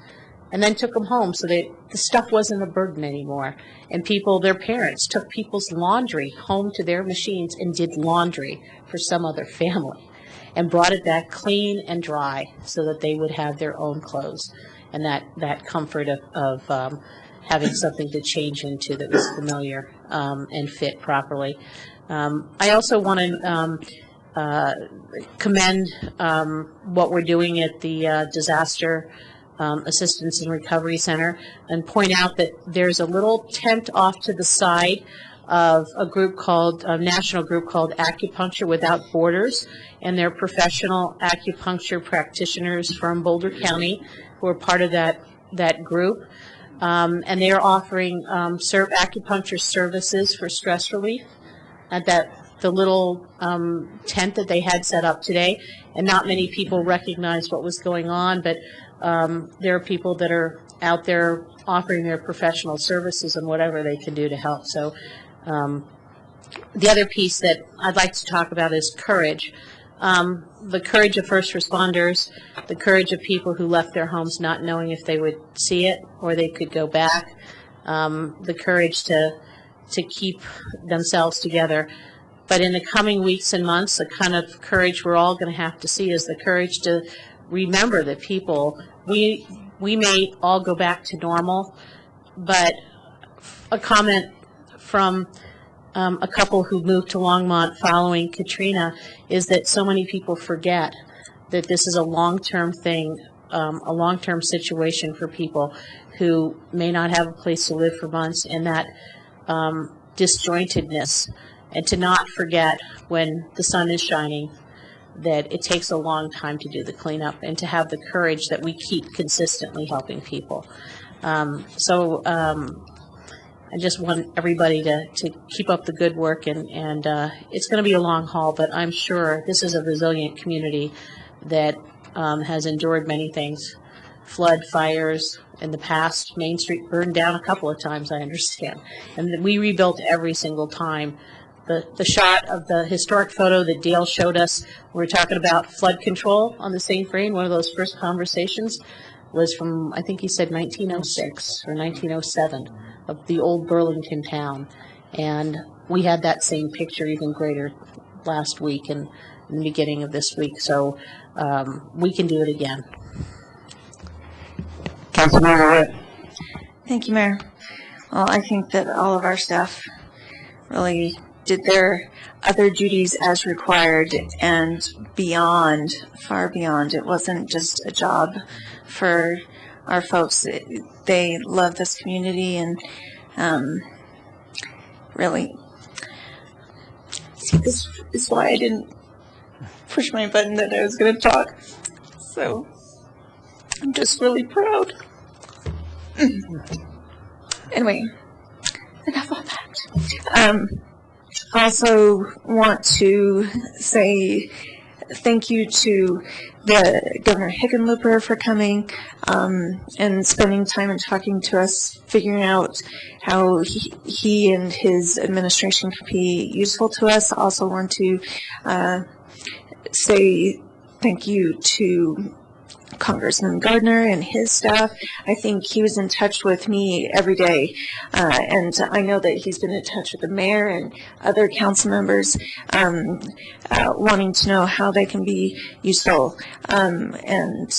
and then took them home so that the stuff wasn't a burden anymore. And people, their parents, took people's laundry home to their machines and did laundry for some other family and brought it back clean and dry so that they would have their own clothes, and that comfort of having something to change into that was familiar and fit properly. I also want to commend what we're doing at the Disaster Assistance and Recovery Center, and point out that there's a little tent off to the side of a national group called Acupuncture Without Borders, and they're professional acupuncture practitioners from Boulder County who are part of that group. And they are offering acupuncture services for stress relief at the little tent that they had set up today. And not many people recognize what was going on, but there are people that are out there offering their professional services and whatever they can do to help. So the other piece that I'd like to talk about is courage. The courage of first responders, the courage of people who left their homes not knowing if they would see it or they could go back, the courage to keep themselves together. But in the coming weeks and months, the kind of courage we're all going to have to see is the courage to remember that people, we may all go back to normal, but a comment from a couple who moved to Longmont following Katrina is that so many people forget that this is a long-term thing, a long-term situation for people who may not have a place to live for months, and that disjointedness, and to not forget when the sun is shining that it takes a long time to do the cleanup, and to have the courage that we keep consistently helping people. I just want everybody to keep up the good work, and it's going to be a long haul, but I'm sure this is a resilient community that has endured many things. Flood, fires in the past. Main Street burned down a couple of times, I understand. And we rebuilt every single time. The shot of the historic photo that Dale showed us, we were talking about flood control on the St. Vrain, one of those first conversations, was from, I think he said 1906 or 1907, of the old Burlington town. And we had that same picture, even greater, last week and in the beginning of this week. So we can do it again. Councilmember. Thank you, Mayor. Well, I think that all of our staff really did their other duties as required and beyond, far beyond. It wasn't just a job for our folks. They love this community, and really, see, this is why I didn't push my button that I was going to talk. So I'm just really proud. Anyway, enough of that. Also want to say thank you to the Governor Hickenlooper for coming and spending time and talking to us, figuring out how he and his administration could be useful to us. Also want to say thank you to Congressman Gardner and his staff. I think he was in touch with me every day, and I know that he's been in touch with the mayor and other council members, wanting to know how they can be useful and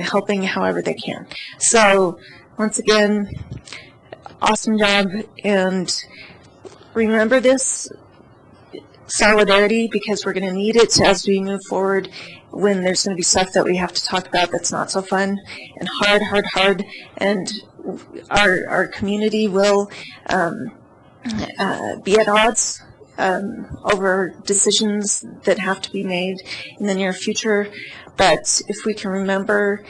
helping however they can. So once again, awesome job, and remember this solidarity, because we're going to need it as we move forward, when there's going to be stuff that we have to talk about that's not so fun and hard, and our community will be at odds over decisions that have to be made in the near future. But if we can remember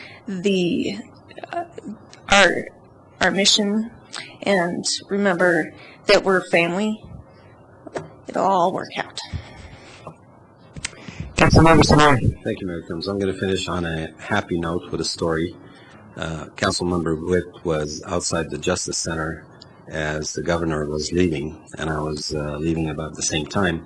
our mission and remember that we're family, it'll all work out. Councilmember Simone. Thank you, Mayor Combs. I'm going to finish on a happy note with a story. Councilmember Witt was outside the Justice Center as the governor was leaving, and I was leaving about the same time.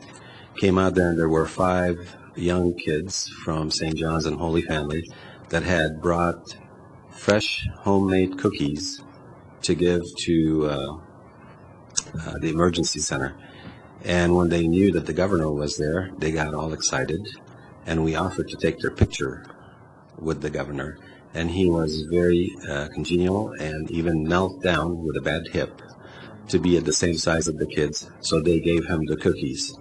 Came out there, and there were 5 young kids from St. John's and Holy Family that had brought fresh homemade cookies to give to the emergency center. And when they knew that the governor was there, they got all excited, and we offered to take their picture with the governor. And he was very congenial and even knelt down with a bad hip to be at the same size of the kids, so they gave him the cookies.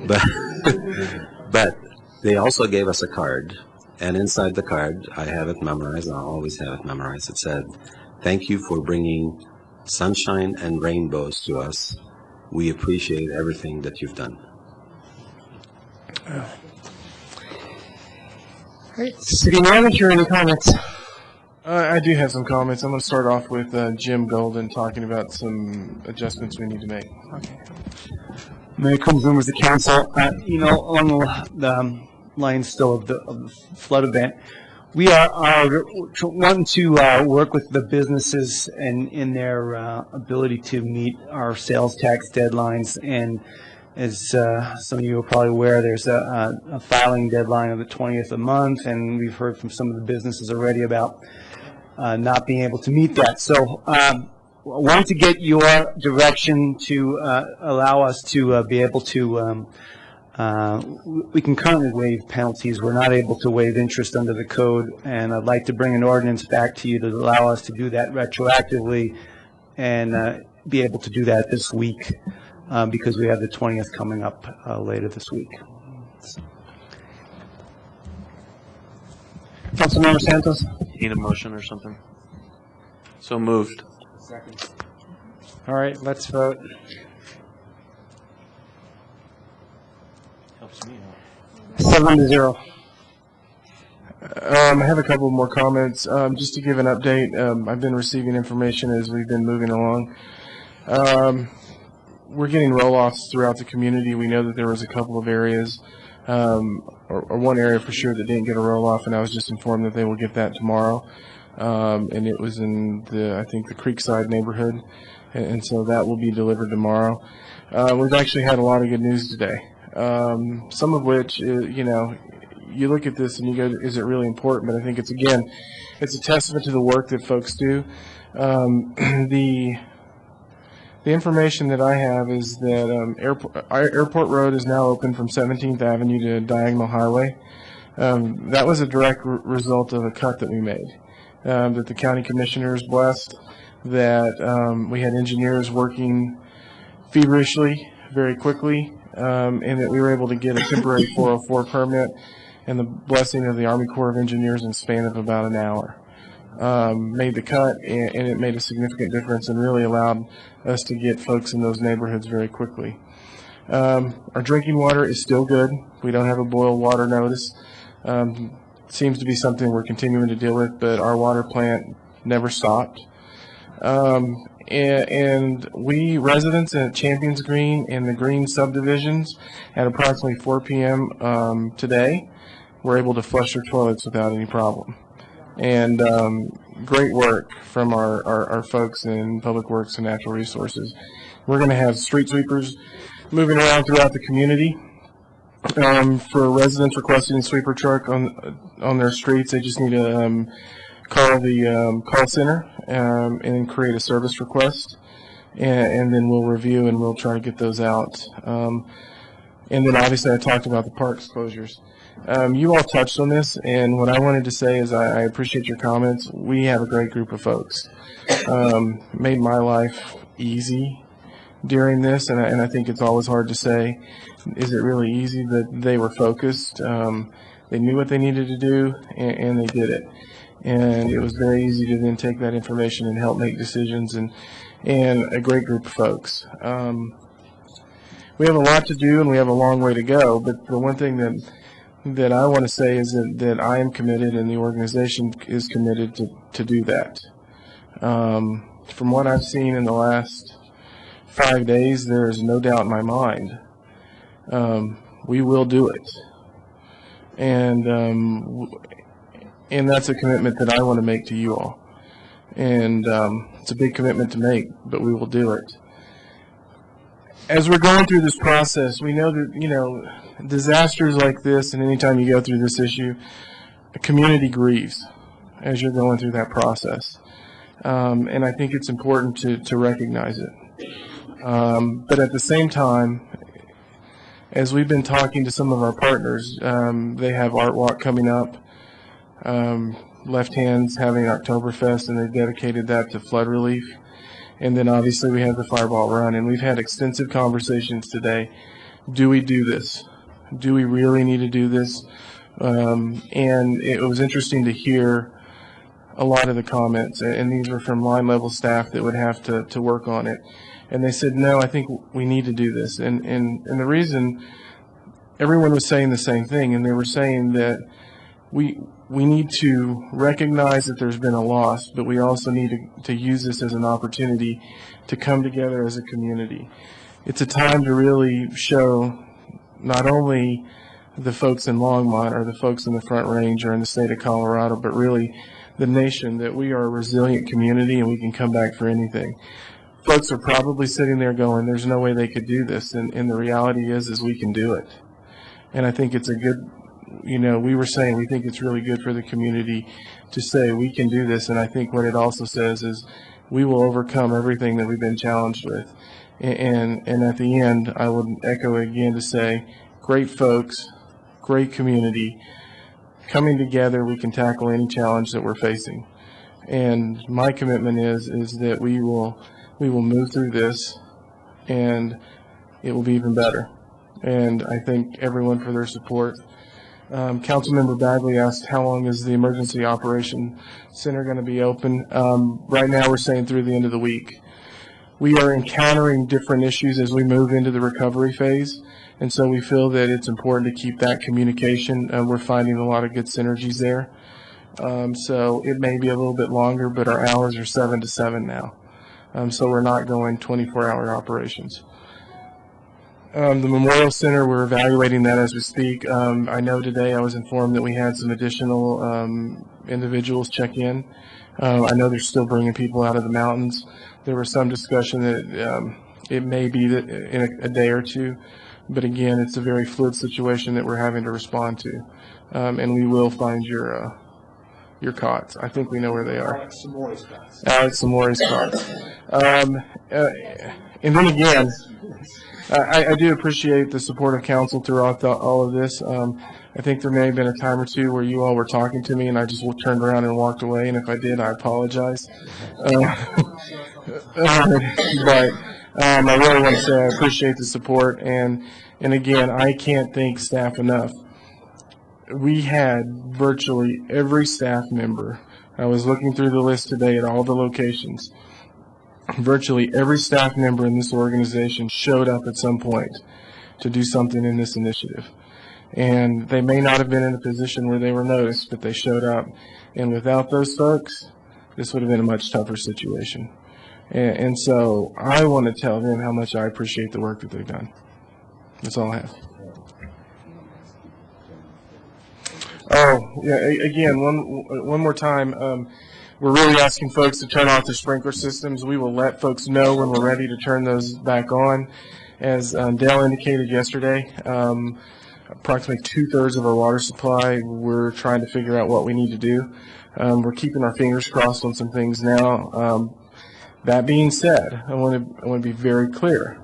But they also gave us a card, and inside the card, I have it memorized, I'll always have it memorized. It said, "Thank you for bringing sunshine and rainbows to us. We appreciate everything that you've done." Great. City Manager, any comments? I do have some comments. I'm going to start off with Jim Golden talking about some adjustments we need to make. Okay. Mayor Coombs, members of the council, along the lines still of the flood event, we are wanting to work with the businesses and in their ability to meet our sales tax deadlines. And as some of you are probably aware, there's a filing deadline of the 20th of the month, and we've heard from some of the businesses already about not being able to meet that. So I wanted to get your direction to allow us to be able to, we can currently waive penalties. We're not able to waive interest under the code, and I'd like to bring an ordinance back to you to allow us to do that retroactively and be able to do that this week because we have the 20th coming up later this week. Councilmember Santos? Need a motion or something? So moved. Second. All right, let's vote. Helps me out. 7-0. I have a couple more comments. Just to give an update, I've been receiving information as we've been moving along. We're getting roll-offs throughout the community. We know that there was a couple of areas, or one area for sure that didn't get a roll-off, and I was just informed that they will get that tomorrow. And it was in I think the Creekside neighborhood, and so that will be delivered tomorrow. We've actually had a lot of good news today. Some of which, you look at this and you go, is it really important? But I think it's a testament to the work that folks do. The information that I have is that Airport Road is now open from 17th Avenue to Diagonal Highway. That was a direct result of a cut that we made, that the county commissioners blessed, that we had engineers working feverishly, very quickly, and that we were able to get a temporary 404 permit and the blessing of the Army Corps of Engineers in the span of about an hour. Made the cut, and it made a significant difference and really allowed us to get folks in those neighborhoods very quickly. Our drinking water is still good. We don't have a boil water notice. Seems to be something we're continuing to deal with, but our water plant never stopped. And we residents at Champions Green and the Green subdivisions at approximately 4 p.m. Today were able to flush their toilets without any problem. And great work from our folks in Public Works and Natural Resources. We're going to have street sweepers moving around throughout the community. For residents requesting a sweeper truck on their streets, they just need to call the call center and create a service request, and then we'll review and we'll try to get those out. And then obviously I talked about the parks closures. You all touched on this, and what I wanted to say is I appreciate your comments. We have a great group of folks. Made my life easy during this, and I think it's always hard to say, is it really easy? That they were focused. They knew what they needed to do, and they did it. And it was very easy to then take that information and help make decisions, and a great group of folks. We have a lot to do, and we have a long way to go, but the one thing that I want to say is that I am committed and the organization is committed to do that. From what I've seen in the last 5 days, there is no doubt in my mind we will do it. And that's a commitment that I want to make to you all. And it's a big commitment to make, but we will do it. As we're going through this process, we know that, disasters like this, and anytime you go through this issue, a community grieves as you're going through that process. And I think it's important to recognize it. But at the same time, as we've been talking to some of our partners, they have Art Walk coming up. Left Hand's having Oktoberfest, and they've dedicated that to flood relief. And then obviously we have the Fireball Run, and we've had extensive conversations today. Do we do this? Do we really need to do this? And it was interesting to hear a lot of the comments, and these were from line level staff that would have to work on it. And they said, no, I think we need to do this. And the reason, everyone was saying the same thing, and they were saying that we need to recognize that there's been a loss, but we also need to use this as an opportunity to come together as a community. It's a time to really show not only the folks in Longmont or the folks in the Front Range or in the state of Colorado, but really the nation, that we are a resilient community and we can come back for anything. Folks are probably sitting there going, there's no way they could do this, and the reality is we can do it. And I think it's a good, we were saying we think it's really good for the community to say we can do this, and I think what it also says is we will overcome everything that we've been challenged with. And at the end, I would echo again to say, great folks, great community, coming together, we can tackle any challenge that we're facing. And my commitment is that we will move through this, and it will be even better. And I thank everyone for their support. Councilmember Bagley asked, how long is the Emergency Operation Center going to be open? Right now we're saying through the end of the week. We are encountering different issues as we move into the recovery phase, and so we feel that it's important to keep that communication. We're finding a lot of good synergies there. So it may be a little bit longer, but our hours are 7 to 7 now. So we're not going 24-hour operations. The Memorial Center, we're evaluating that as we speak. I know today I was informed that we had some additional individuals check in. I know they're still bringing people out of the mountains. There was some discussion that it may be that in a day or two, but again, it's a very fluid situation that we're having to respond to. And we will find your cots. I think we know where they are. Alex Samori's cots. And then again, I do appreciate the support of council throughout all of this. I think there may have been a time or two where you all were talking to me and I just turned around and walked away, and if I did, I apologize. But I really want to say I appreciate the support, and again, I can't thank staff enough. We had virtually every staff member. I was looking through the list today at all the locations. Virtually every staff member in this organization showed up at some point to do something in this initiative. And they may not have been in a position where they were noticed, but they showed up. And without those folks, this would have been a much tougher situation. And so I want to tell them how much I appreciate the work that they've done. That's all I have. Oh, yeah, again, one more time, we're really asking folks to turn off their sprinkler systems. We will let folks know when we're ready to turn those back on. As Dale indicated yesterday, approximately 2/3 of our water supply, we're trying to figure out what we need to do. We're keeping our fingers crossed on some things now. That being said, I want to be very clear.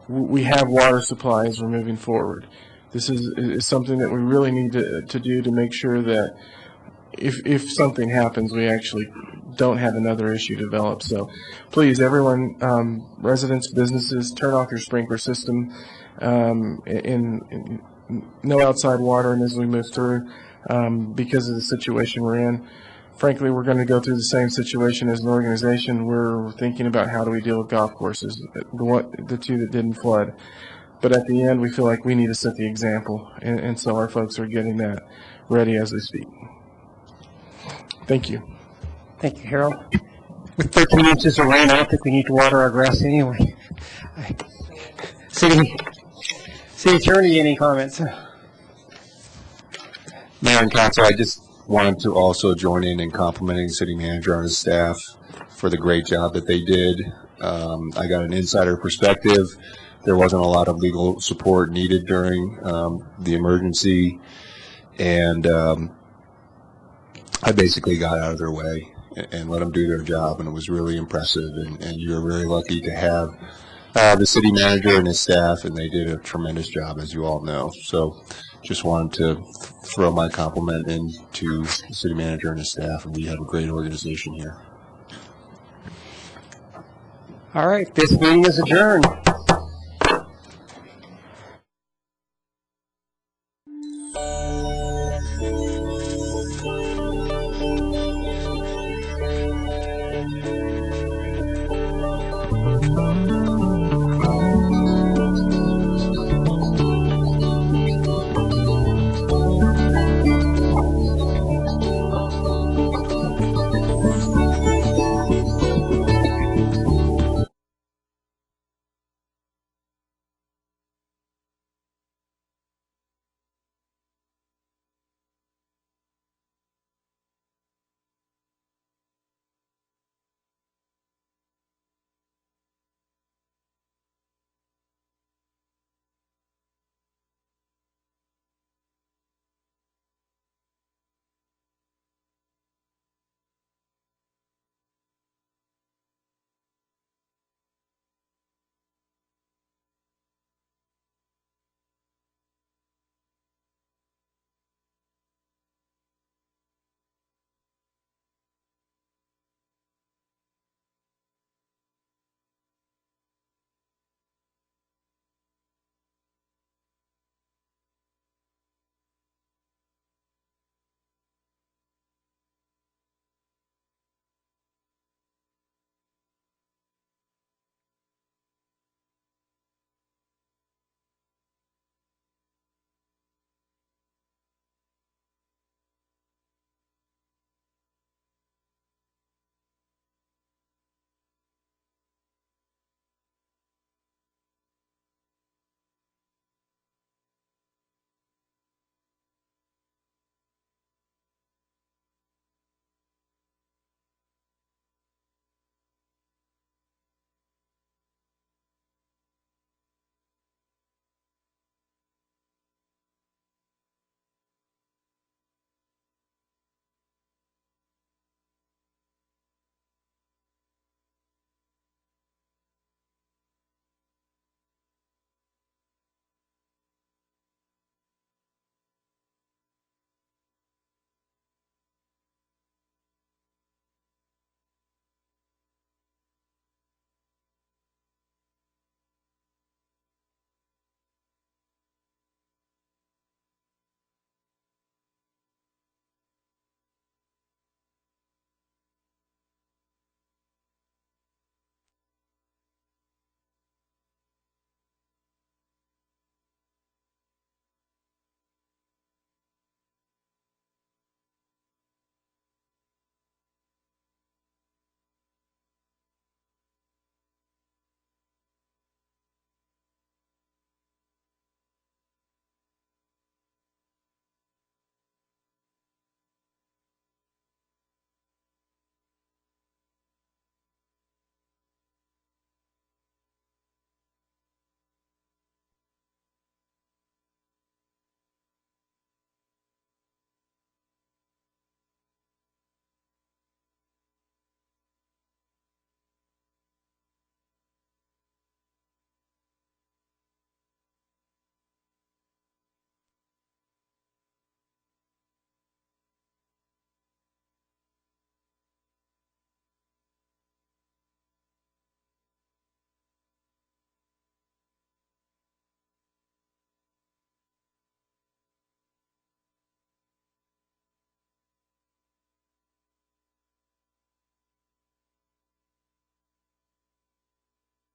We have water supply as we're moving forward. This is something that we really need to do to make sure that if something happens, we actually don't have another issue develop. So please, everyone, residents, businesses, turn off your sprinkler system. In no outside watering as we move through because of the situation we're in. Frankly, we're going to go through the same situation as an organization. We're thinking about how do we deal with golf courses, the two that didn't flood. But at the end, we feel like we need to set the example, and so our folks are getting that ready as we speak. Thank you. Thank you, Harold. With 13 inches of rain, I don't think we need to water our grass anyway. City Attorney, any comments? Mayor and Council, I just wanted to also join in complimenting the city manager and his staff for the great job that they did. I got an insider perspective. There wasn't a lot of legal support needed during the emergency, and I basically got out of their way and let them do their job, and it was really impressive. And you're very lucky to have the city manager and his staff, and they did a tremendous job, as you all know. So just wanted to throw my compliment in to the city manager and his staff, and we have a great organization here. All right, this meeting is adjourned.